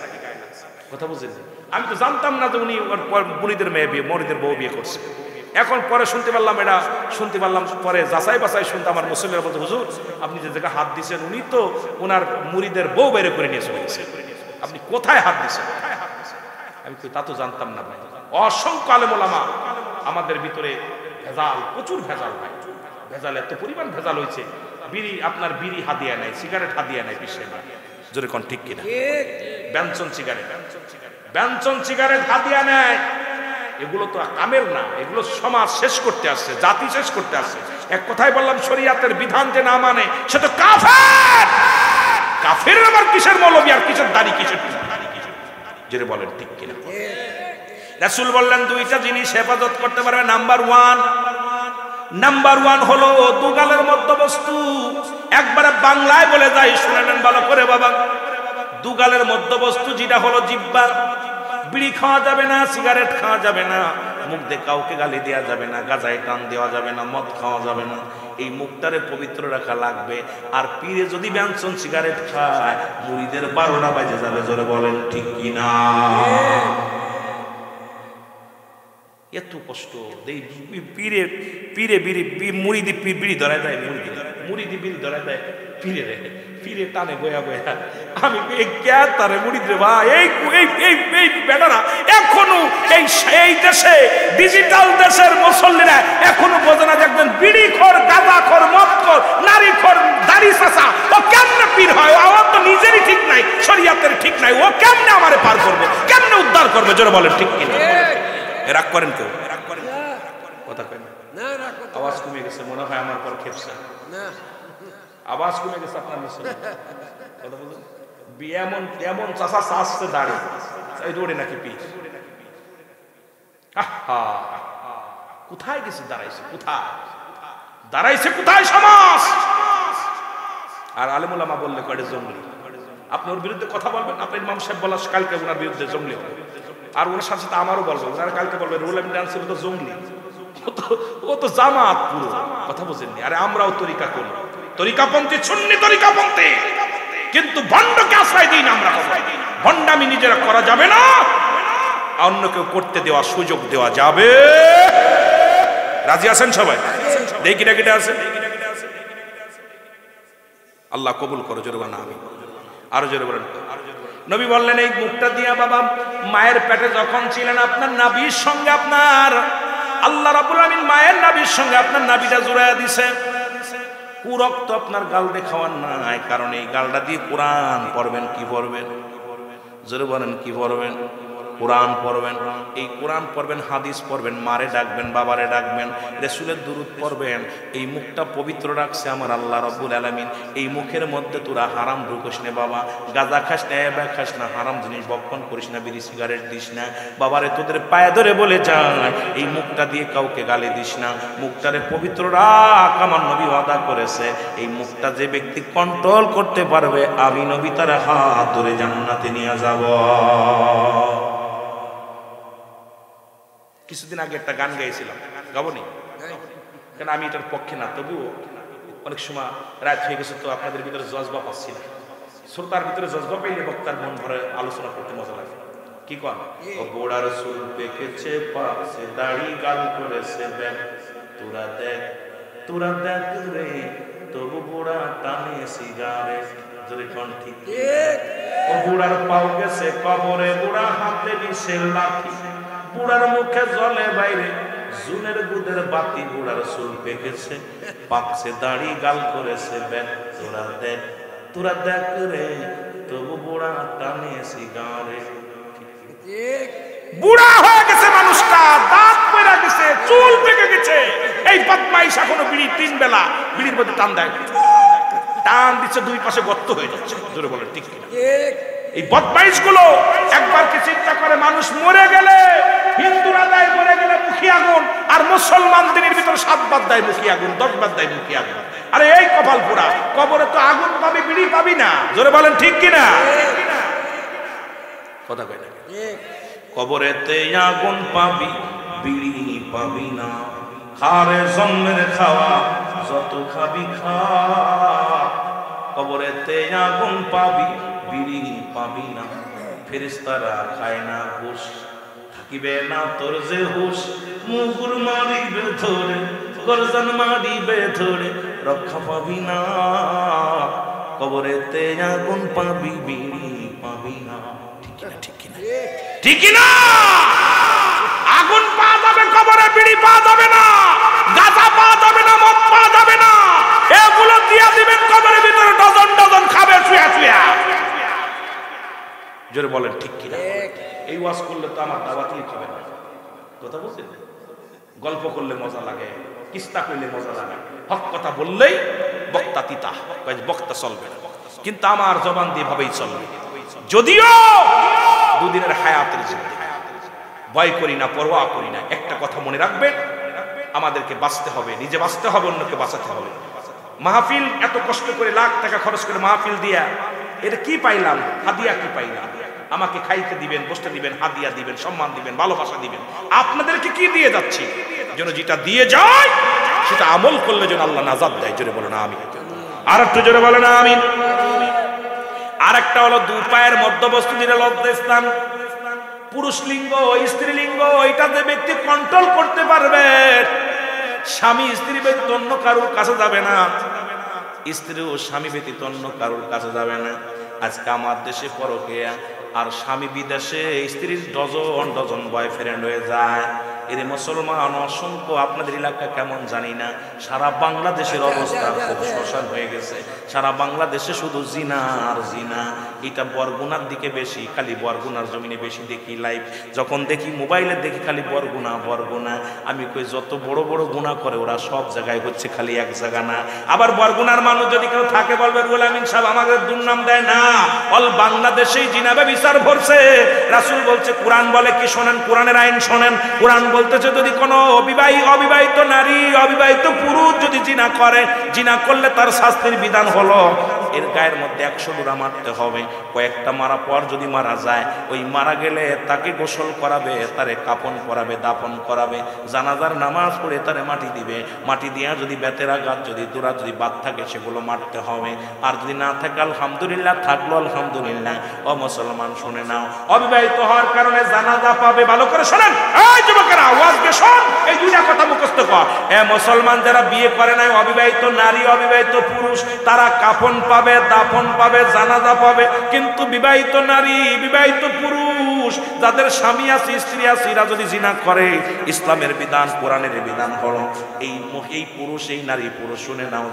কথা বুঝলেন? আমি তো জানতাম না যে উনি মুরিদের মেয়ে বিয়ে, মরিদের বউ বিয়ে করছে। এখন পরে শুনতে পারলাম, এটা শুনতে পারলাম পরে যাচাই বাছাই শুনতে, আমার মুসল্লিরা বলতে, হুজুর আপনি যে জায়গায় হাত দিচ্ছেন উনি তো ওনার মুরিদের বউ বের করে নিয়ে চলে গেছে, আপনি কোথায় হাত দিচ্ছেন? আমি তা তো জানতাম না ভাই। অসংখ্য আলেম ওলামা আমাদের ভিতরে ভেজাল, প্রচুর ভেজাল ভাই, ভেজাল এত পরিমাণ ভেজাল হয়েছে। বিড়ি, আপনার বিড়ি হাদিয়া নেয়, সিগারেট হাদিয়া নেয় পিছিয়ে না, জোরে কোন ঠিক কিনা? ব্যঞ্জন সিগারেট হাদিয়া নেয়। এগুলো তো কামেল না, এগুলো সমাজ শেষ করতে আসছে, জাতি শেষ করতে আসছে। এক কথায় বললাম, শরীয়তের বিধান যে না মানে সে তো কাফের। কাফের আবার কিসের মৌলবি আর কিসের দাড়ি, কিসের জোরে বলেন ঠিক কিনা? রাসূল বললেন দুইটা জিনিস হেফাজত করতে পারবে। নাম্বার ওয়ান হলো দুগালের মধ্যবস্তু। একবারে বাংলায় বলে যাই, শুনে নেন ভালো করে বাবা। দুগালের মধ্যবস্তু যেটা হলো জিহ্বা। বিড়ি খাওয়া যাবে না, সিগারেট খাওয়া যাবে না, মুখ দিয়ে কাউকে গালি দেওয়া যাবে না, গাজায় টান দেওয়া যাবে না, মদ খাওয়া যাবে না। এই মুখটারে পবিত্র রাখা লাগবে। আর পীরে যদি ব্যঞ্জন সিগারেট খায়, মুরিদের 12টা বাজে যাবে। জোরে বলেন ঠিক কিনা? এত কষ্ট পীরে বিড়ি, মুরিদি বিড়ি ধরায় দেয়, মুরিদি বিড়ি ধরায় দেয় পীরে রে, পীরে টানে বয়া বয়া। আমি তারে মুরিদ রে ভাই, এই বেটারা এখনো এই দেশে, ডিজিটাল দেশের মুসল্লিরা এখনো বোঝে না, দেখবেন বিড়ি খোর, গাঁজা খোর, মদ খোর, নারী খোর, দাড়ি চাচা, ও কেমনে পীর হয়? আমার তো নিজেরই ঠিক নাই, শরীয়তের ঠিক নাই, ও কেমনে আমারে পার করবে, কেমনে উদ্ধার করবে? জোরে বলেন ঠিক কিনা? রাগ করেন কেউ? কথা কয় না, আওয়াজ কমে গেছে মনে হয় আমার পর খেপছে, আওয়াজ কমে গেছে আপনার মুসলিম কথা বলুন। এমন এমন চাষা চাষতে দাঁড়িয়ে এই দৌড়ে নাকি পিঠ, কোথায় গেছে দাঁড়াইছে, কোথায় দাঁড়াইছে, কোথায় সমাজ? আর আলেম ওলামা বললে কয়টা জঙ্গলি। আপনি ওর বিরুদ্ধে কথা বলবেন, আপনি ইমাম সাহেব বলা কালকে ওনার বিরুদ্ধে জঙ্গলি হবে, আর ওনার সাথে সাথে আমারও বলবো, ওনারা কালকে বলবে রুল এন্ড ডান্স তো জঙ্গলি, ও তো জামাত পুরো, কথা বুঝেননি? আরে আমরাও তরিকা করি, তরিকাপন্থী সুন্নি তরিকাপন্থী, কিন্তু ভণ্ডকে আশ্রয় দিই না আমরা। ভণ্ডামি নিজেরা করা যাবে না, অন্য কেউ করতে দেওয়া সুযোগ দেওয়া যাবে। রাজি আছেন সবাই? দেখি না কেটে আছে, আল্লাহ কবুল করো জোরে বলেন আমিন। আরো জোরে বলেন। নবী বললেন এই মুখটা দিয়া বাবা মায়ের পেটে যখন ছিলেন আপনার নাভির সঙ্গে আপনার আল্লাহ রাব্বুল আমিন মায়ের নাভির সঙ্গে আপনার নাভিটা জুড়াইয়া দিছে। কুরক্ত আপনার গাল দিয়ে খাওয়ার নাই, কারণ এই গালটা দিয়ে কোরআন পড়বেন। কি পড়বেন জোরে বলেন? কি পড়বেন? কোরআন পড়বেন। এই কোরআন পড়বেন, হাদিস পড়বেন, মারে ডাকবেন, বাবারে ডাকবেন, রাসূলের দুরূদ পড়বেন। এই মুখটা পবিত্র রাখছে আমার আল্লাহ রাব্বুল আলামিন। এই মুখের মধ্যে তোরা হারাম ঢুকোস না বাবা, গাঁজা খাস না, এবা খাস না, হারাম জিনিস ভক্ষণ করিস না, বিড়ি সিগারেট দিস না। বাবারে তোদের পায়ে ধরে বলে যায় এই মুখটা দিয়ে কাউকে গালি দিস না, মুখটারে পবিত্র রাখ। আমার নবী ওয়াদা করেছে এই মুখটা যে ব্যক্তি কন্ট্রোল করতে পারবে আমি নবী তার হাত ধরে জান্নাতে নিয়ে যাব। কিছুদিন আগে একটা গান গাইছিলাম, গাবনি কেন? আমি এটার পক্ষে না, তবুও অনেক সময় রাত হয়ে গেছে তো আপনাদের ভিতরে জজবা পাচ্ছি না। শ্রোতার ভিতরে জজবা পেলে বক্তার মন ভরে আলোচনা করতে মজা লাগে। কি কন? ও বোড়ার চুল পেকেছে পাকছে, দাড়ি গাল করেছে ব্যাগ, তোরা দেখ তোরা দেখ রে, তবু বোড়া টানে সিগারেট। জোরে কন ঠিক? ও বুড়ার পাও গেছে কবরে, বুড়া হাতে নিছে লাঠি, বুড়ার মুখে জলে বাইরে জুনের গুদের বাতি, বুড়ার চুল পেকেছে পাকছে, দাড়ি গাল করেছে ব্যাগ, তোরা দেখ রে, তবু বুড়া টানে সিগারেট। বুড়া হয়ে গেছে মানুষটা, দাঁত পড়ে গেছে, চুল পেকে গেছে। এই বদমাইশ এখনো বিড়ি 3 বেলা বিড়ির মধ্যে টান দেয়, টান দিচ্ছে, 2 পাশে গর্ত হয়ে যাচ্ছে। জোরে বলেন ঠিক কিনা? এই বদমাইশ গুলো একবার কি চিন্তা করে মানুষ মরে গেলে হিন্দুরা দেয় মরে গেলে মুখী আগুন, আর মুসলমানদের ভিতরে 7 বার দেয় মুখী আগুন, 10 বার দেয় মুখী আগুন। আরে এই কপাল পোড়া, কবরে তো আগুন পাবি, বিড়ি পাবি না। জোরে বলেন ঠিক কিনা? কথা কয় না? কবরেতে আগুন পাবি, বিড়ি পাবি না, খারে জন্মের খাওয়া যত খাবি খা। কবরেতে আগুন পাবি, বিড়ি পাবি না, ফেরেশতারা খায় না ঘুষ, থাকিবে না তোর যে হুশ, মুগুর মারিবে ধরে, গর্জন মারিবে ধরে, রক্ষা পাবি না। কবরেতে আগুন পাবি, বিড়ি পাবি না। ঠিক কিনা? ঠিক কিনা? ঠিক কিনা? আগুন পাওয়া যাবে কবরে, বিড়ি পাওয়া যাবে না, গাঁজা পাওয়া যাবে না, মদ পাওয়া যাবে না। এগুলো দিয়া দিবেন কবরের ভিতরে, ডজন ডজন খাবে শুয়া শুয়া। জোরে বলেন ঠিক কিনা? এই ওয়াজ করলে তো আমার দাওয়াতই খাবে না। কথা বলছেন? গল্প করলে মজা লাগে, কিস্তা করলে মজা লাগে, হক কথা বললেই বক্তা তিতা, বক্তা চলবে না। কিন্তু আমার জবান দিয়ে ভাবেই চলবে, যদিও 2 দিনের হায়াতের জিন্দেগি, ভয় করি না, পরোয়া করি না। একটা কথা মনে রাখবেন, আমাদেরকে বাঁচতে হবে, নিজে বাঁচতে হবে, অন্যকে বাঁচাতে হবে। মাহফিল এত কষ্ট করে লাখ টাকা খরচ করে মাহফিল দিয়া এটা কি পাইলাম? হাদিয়া কি পাইলাম? আমাকে খাইতে দিবেন, বসতে দিবেন, হাদিয়া দিবেন, সম্মান দিবেন, ভালোবাসা দিবেন। আপনাদেরকে কি দিয়ে যাচ্ছি? যেন যেটা দিয়ে যায় সেটা আমল করলে যেন আল্লাহ নাজাত দেয়। জোরে বলেন আমিন। আর একটু জোরে বলেন আমিন। আর একটা হলো 2 পায়ের মধ্যবস্তু দিলে লজ্জাস্থান। পুরুষ লিঙ্গ, স্ত্রী লিঙ্গ, এটা যে ব্যক্তি কন্ট্রোল করতে পারবে, স্বামী স্ত্রী ব্যতীত অন্য কারোর কাছে যাবে না, স্ত্রী ও স্বামী ব্যতীত অন্য কারোর কাছে যাবে না। আজকে আমার দেশে পরকীয়া, আর স্বামী বিদেশে, স্ত্রীর ডজন ডজন বয়ফ্রেন্ড হয়ে যায়। এর মুসলমান অসংখ্য, আপনাদের এলাকা কেমন জানি না, সারা বাংলাদেশের অবস্থা খুব শ্মশান হয়ে গেছে। সারা বাংলাদেশে শুধু জিনা আর জিনা। এটা বরগুনার দিকে বেশি, খালি বরগুনার জমিনে বেশি দেখি লাইভ, যখন দেখি মোবাইলে দেখি খালি বরগুনা বরগুনা। আমি কই যত বড় বড় গুনাহ করে ওরা সব জায়গায় হচ্ছে, খালি এক জায়গা না। আবার বরগুনার মানুষ যদি কেউ থাকে বলবে রুহুল আমিন সাহেব আমাদের দুর্নাম দেয় না, অল বাংলাদেশেই জিনাবে বিচার ভরছে। রাসূল বলছে, কোরআন বলে কি শোনেন, কোরআনের আইন শোনেন। কোরআন বলতেছে যদি কোনো অবিবাহিত নারী, অবিবাহিত পুরুষ যদি জিনা করে, জিনা করলে তার শাস্তির বিধান হলো এর গায়ের মধ্যে 100 ডোরা মারতে হবে। কয়েকটা মারা পর যদি মারা যায়, ওই মারা গেলে তাকে গোসল করাবে, তারে কাফন পরাবে, দাফন করাবে, জানাজার নামাজ পড়ে তারে মাটি দিবে। মাটি দিয়া যদি বেতের আঘাত, যদি দোরা যদি বাদ থাকে সেগুলো মারতে হবে। আর যদি না থাকে আলহামদুলিল্লাহ, থাকলো আলহামদুলিল্লাহ। ও মুসলমান শুনে নাও, অবিবাহিত হওয়ার কারণে জানাজা পাবে। ভালো করে শোনেন এই যুবকেরা, ওয়াজকে শোন, এই দুইটা কথা মুখস্থ কর। মুসলমান যারা বিয়ে করে নাই, অবিবাহিত নারী, অবিবাহিত পুরুষ, তারা কাফন পাবে, দাফন পাবে, জানাজা পাবে। কিন্তু বিবাহিত নারী, বিবাহিত পুরুষ, যাদের স্বামী আছে, স্ত্রী আছে, এরা যদি জিনা করে, ইসলামের বিধান, কোরআনের বিধান হলো এই পুরুষ, এই নারী পুরুষ শুনে নাও,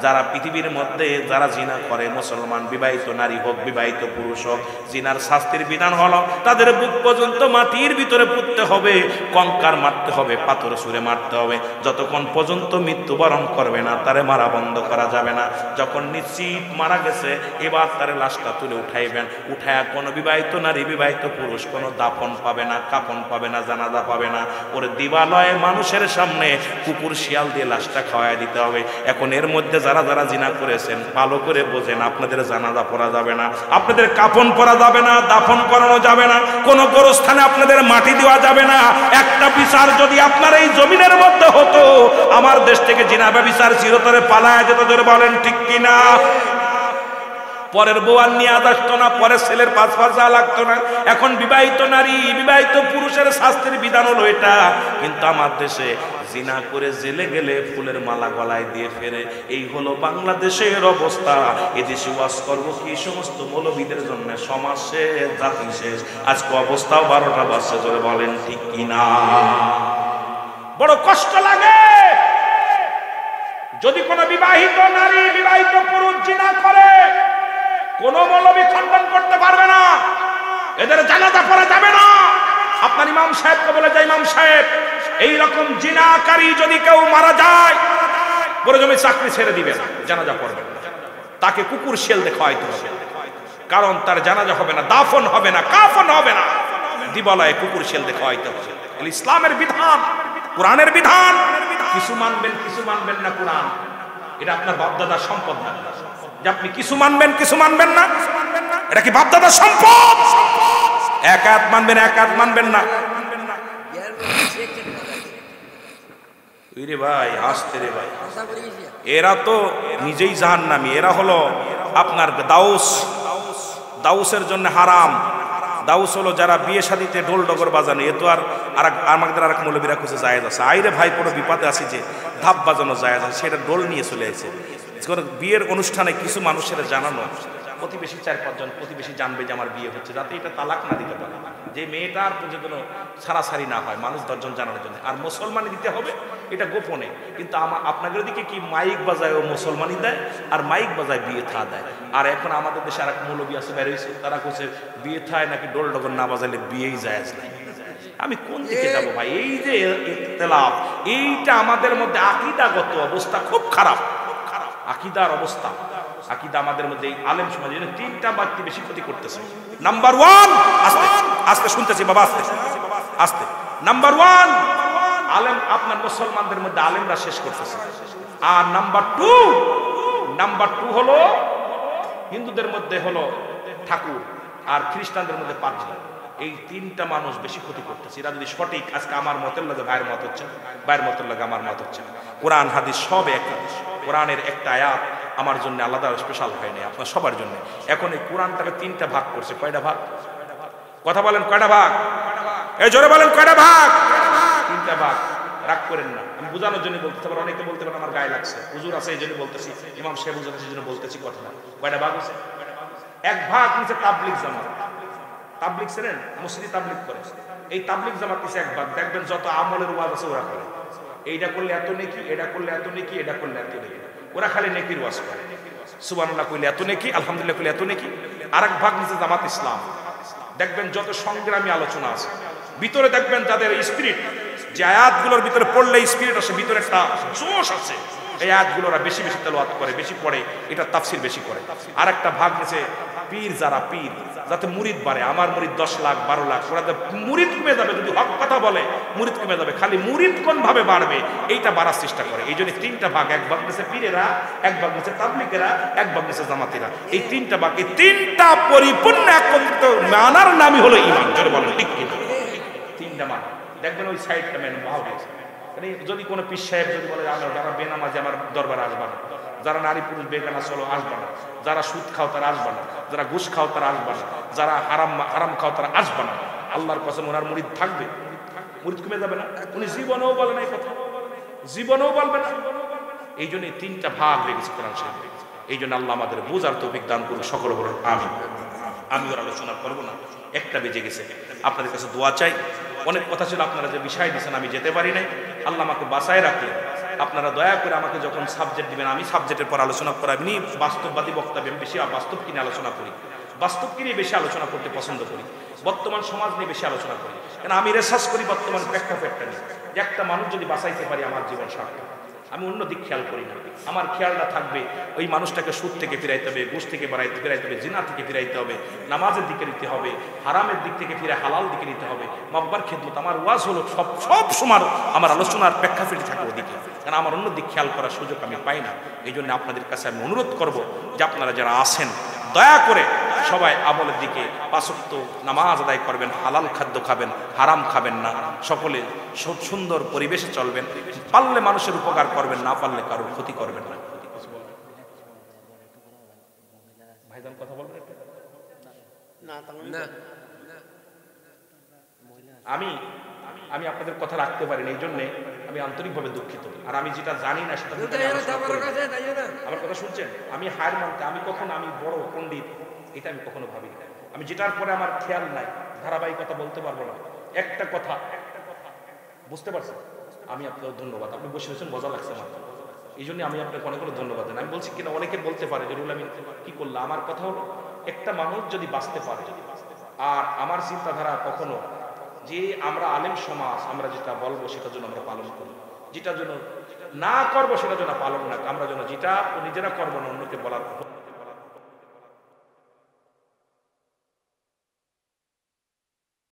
যারা পৃথিবীর মধ্যে যারা জিনা করে, মুসলমান বিবাহিত নারী হোক, বিবাহিত পুরুষ হোক, জিনার শাস্তির বিধান হলো তাদের বুক পর্যন্ত মাটির ভিতরে পুঁততে হবে, কঙ্কার মারতে হবে, পাথর ছুঁড়ে মারতে হবে, যতক্ষণ পর্যন্ত মৃত্যুবরণ করবে না তারে মারা বন্ধ করা যাবে না। যখন নিশ্চিত মারা গেছে, এবার তারে লাশটা তুলে উঠাইবেন। উঠায়া কোনো বিবাহিত নারী, বিবাহিত পুরুষ কোনো দাফন পাবে না, কাফন পাবে না, জানাজা পাবে না। ওরে দিবালয়ে মানুষের সামনে কুকুর শিয়াল দিয়ে লাশটা খাওয়াই দিতে হবে। এখন এর মধ্যে যারা যারা জিনা করেছেন ভালো করে বোঝেন, আপনাদের জানাজা পড়া যাবে না, আপনাদের কাফন পরা যাবে না, দাফন করানো যাবে না, কোনো গোরস্থানে আপনাদের মাটি দেওয়া যাবে না। একটা বিচার যদি আপনার এই জমিনের মধ্যে হতো, আমার দেশ থেকে জিনা ব্যভিচার চিরতরে পালায় যেত। ধরে বলেন ঠিক কিনা? পরের বউ আর নিয়ে আসতো না, পরের ছেলের পাঁচ যাওয়া লাগতো না। এখন বিবাহিত নারী, বিবাহিত পুরুষের শাস্তির বিধান হলো এটা। কিন্তু আমার দেশে জিনা করে জেলে গেলে ফুলের মালা গলায় দিয়ে ফেরে। এই হলো বাংলাদেশের অবস্থা। এদেশে ওয়াজ করবো কি সমস্ত মৌলবীদের জন্য, সমাজ শেষ, জাতি শেষ। আজকে অবস্থাও 12টা বাজছে, ধরে বলেন ঠিক কিনা? বড় কষ্ট লাগে যদি কোনো বিবাহিত নারী, বিবাহিত পুরুষ জিনা করে, কোন মৌলবী খণ্ডন করতে পারবে না, এদের জানাজা পড়া যাবে না। আপনার ইমাম সাহেবকে বলে যায়, ইমাম সাহেব এইরকম জিনাকারী যদি কেউ মারা যায়, বড় জমি চাকরি ছেড়ে দিবেন, জানাজা পড়বেন না, তাকে কুকুর শেল দিয়ে খাওয়াইতে হবে। কারণ তার জানাজা হবে না, দাফন হবে না, কাফন হবে না, দিবালয়ে কুকুর শেল দিয়ে খাওয়াইতে হবে। ইসলামের বিধান, কোরআনের বিধান। কিছু মানবেন, কিছু মানবেন না, কোরআন এটা আপনার বাপদাদার সম্পদ না যে আপনি কিছু মানবেন, কিছু মানবেন না। এটা কি বাপদাদার সম্পদ? এক হাত মানবেন, এক হাত মানবেন না। রে ভাই, আসতে রে ভাই, এরা তো নিজেই জাহান্নামী। এরা হলো আপনার দাউস, দাউসের জন্য হারাম। দাউস হলো যারা বিয়ে শাদিতে ঢোল ডগর বাজানো। এ তো আর আমাদের আর এক মৌলবীরা খুঁজে জায়েজ আছে। আইরে ভাই, কোনো বিপদে আছি যে ধাপ বাজানো জায়েজ আছে, সেটা ঢোল নিয়ে চলে আসে। বিয়ের অনুষ্ঠানে কিছু মানুষের জানানো, প্রতিবেশী 4-5 জন প্রতিবেশী জানবে যে আমার বিয়ে হচ্ছে, যাতে এটা তালাক না দিতে পারে, যে মেয়েটার পর্যন্ত ছাড়াছাড়ি না হয়, মানুষ 10 জন জানানোর জন্য। আর মুসলমানই দিতে হবে, এটা গোপনে। কিন্তু আপনাদের দিকে কি মাইক বাজায় ও মুসলমানই দেয়, আর মাইক বাজায় বিয়ে থা দেয়। আর এখন আমাদের দেশে আর এক মৌলবী আছে বের হয়েছে, তারা বলছে বিয়ে থায় নাকি ডোল ডগর না বাজাইলে বিয়েই জায়েজ নাই। আমি কোন দিকে যাবো ভাই? এই যে ইখতিলাফ, এইটা আমাদের মধ্যে আকীদাগত অবস্থা খুব খারাপ। আকীদার অবস্থা, আকীদা আমাদের মধ্যে এই আলেম সমাজে 3টা ব্যক্তি বেশি ক্ষতি করতেছে। নাম্বার 1, আস্তে আস্তে শুনতেছি বাবা, আস্তে আস্তে। নাম্বার 1, আলেম, আপনার মুসলমানদের মধ্যে আলেমরা শেষ করতেছে। আর নাম্বার 2 হলো হিন্দুদের মধ্যে হলো ঠাকুর, আর খ্রিস্টানদের মধ্যে পাদ্রী। এই 3টা মানুষ বেশি ক্ষতি করতেছে। এরা যদি সঠিক, আজকে আমার মতের লাগে ভাইয়ের মত হচ্ছে, ভাইয়ের মতের লাগে আমার মত হচ্ছে। কোরআন হাদিস সব এক। কোরআনের একটা আয়াত আমার জন্য আলাদা স্পেশাল হয় নাই, আপনার সবার জন্য। এখন এই কোরআনটাকে 3টা ভাগ করছে। কয়টা ভাগ? কথা বলেন, কয়টা ভাগ? এই জোরে বলেন, কয়টা ভাগ? 3টা ভাগ। রাগ করেন না, আমি বোঝানোর জন্য বলতে পারি। অনেকে বলতে পারেন আমার গায়ে লাগছে, হুজুর আছে এই জন্য বলতেছি, ইমাম সাহেব হুজুর আছে এই জন্য বলতেছি। কথা না, কয়টা ভাগ আছে? এক ভাগ নিচে তাবলিগ জামাত। তাবলিগ ছিলেন, মসজিদে তাবলিগ করে, এই তাবলিগ জামাত কিছু এক ভাগ, দেখবেন যত আমলের ওয়াজ আছে ওরা করে, এইটা করলে এত নেকি, এটা করলে এত নেকি, এটা করলে এত নেকি, ওরা খালি নেকির ওয়াজ করে। সুবহানাল্লাহ কইলে এত নেকি, আলহামদুলিল্লাহ কইলে এত নেকি। আরেক ভাগ নিচে জামাত ইসলাম, দেখবেন যত সংগ্রামী আলোচনা আছে, ভিতরে দেখবেন যাদের স্পিরিট, যে আয়াতগুলোর ভিতরে পড়লে স্পিরিট আসে, ভিতরে একটা জোশ আছে, এই আয়াতগুলো ওরা বেশি বেশি তেলাওয়াত করে, বেশি পড়ে, এটা তাফসির বেশি করে। আর একটা ভাগ নিচে পীর, যারা পীর, যাতে মুরিদ বাড়ে, আমার মুরিদ 10 লাখ 12 লাখ, ওরা মুরিদ কমে যাবে, যদি হক কথা বলে মুরিদ কমে যাবে, খালি মুরিদ কোন ভাবে বাড়বে এইটা বাড়ার চেষ্টা করে। এই জন্য তিনটা ভাগ, এক ভাগ নিচে পীরেরা, এক ভাগ নিচে তাবলিগেরা, এক ভাগ নিচে জামাতিরা। এই তিনটা ভাগ, এই তিনটা পরিপূর্ণ একত্রিত মানার নামই হলো ঈমান। জোরে বলেন ঠিক কিনা? তিনটা মান দেখবেন ওই সাইডটা মেন ভাব গেছে। যদি কোনো পীর সাহেব যদি বলে আমরা যারা বেনামাজি আমার দরবারে আসবা না, যারা নারী পুরুষ বেগানা চলো আসবা না, যারা সুদ খাও তারা আসবা না, যারা ঘুষ খাও তারা আসবা না, যারা হারাম খাও তারা আসবা না, আল্লাহর কসম ওনার মুরিদ থাকবে, মুরিদ কমে যাবে না। উনি জীবনেও বলে না এই কথা, জীবনেও বলবে না। এই জন্য তিনটা ভাগ হয়ে গেছে কোরআন শরীফে। এই জন্য আল্লাহ আমাদের বোঝার তৌফিক দান করুন, সকলে বলুন আমিন। আমি ওর আলোচনা করবো না, একটা বেজে গেছে। আপনাদের কাছে দোয়া চাই। অনেক কথা ছিল, আপনারা যে বিষয় দিয়েছেন আমি যেতে পারি নাই, আল্লাহ আমাকে বাঁচায় রাখলেন। আপনারা দয়া করে আমাকে যখন সাবজেক্ট দিবেন, আমি সাবজেক্টের পর আলোচনা করাবিনি। বাস্তববাদী বক্তব্য, আমি বেশি বাস্তব কিনে আলোচনা করি, বাস্তবকে নিয়ে বেশি আলোচনা করতে পছন্দ করি, বর্তমান সমাজ নিয়ে বেশি আলোচনা করি। কেন আমি রিসার্চ করি বর্তমান প্রেক্ষাপটটা নিয়ে, যে একটা মানুষ যদি বাঁচাইতে পারি আমার জীবন সার্থক। আমি অন্য দিক খেয়াল করি না, আমার খেয়ালটা থাকবে ওই মানুষটাকে সুদ থেকে ফিরাইতে হবে, ঘুষ থেকে ফিরাইতে হবে, জিনা থেকে ফিরাইতে হবে, নামাজের দিকে নিতে হবে, হারামের দিক থেকে ফিরে হালাল দিকে নিতে হবে, মাব্বার খেদমত। আমার ওয়াজ হলো সব সময় আমার আলোচনার প্রেক্ষাপটে থাকে ওদিকে, কারণ আমার অন্য দিক খেয়াল করার সুযোগ আমি পাই না। এই জন্য আপনাদের কাছে আমি অনুরোধ করব যে আপনারা যারা আছেন দয়া করে সবাই আমলের দিকে, 5 ওয়াক্ত নামাজ আদায় করবেন, হালাল খাদ্য খাবেন, হারাম খাবেন না, সকলে সুন্দর পরিবেশে চলবেন, পারলে মানুষের উপকার করবেন, না পারলে কারোর ক্ষতি করবেন না। ভাইজান কথা বলবেন? আমি আপনাদের কথা রাখতে পারিনি, এই জন্য আমি আন্তরিকভাবে দুঃখিত। আর আমি যেটা জানি না সেটা আমার কথা শুনছেন, আমি হার মানতে, আমি কখনো আমি বড় পণ্ডিত এটা আমি কখনো ভাবি না। আমি যেটার পরে আমার খেয়াল নাই, ধারাবাহিকতা বলতে পারবো না, একটা কথা বুঝতে পারছেন। আমি আপনার ধন্যবাদ, আপনি বসে বসেন, মজা লাগছে আমার, এই জন্য আমি আপনাকে অনেক ধন্যবাদ দেন। আমি বলছি কিনা অনেকে বলতে পারে যে রুল আমি কি করলাম। আমার কথা হলো একটা মানুষ যদি বাঁচতে পারে, আর আমার চিন্তাধারা কখনো যে আমরা আলেম সমাজ, আমরা যেটা বলবো সেটার জন্য আমরা পালন করি, যেটার জন্য না করবো সেটার জন্য পালন না, আমরা যেন যেটা নিজেরা করবো না অন্যকে বলার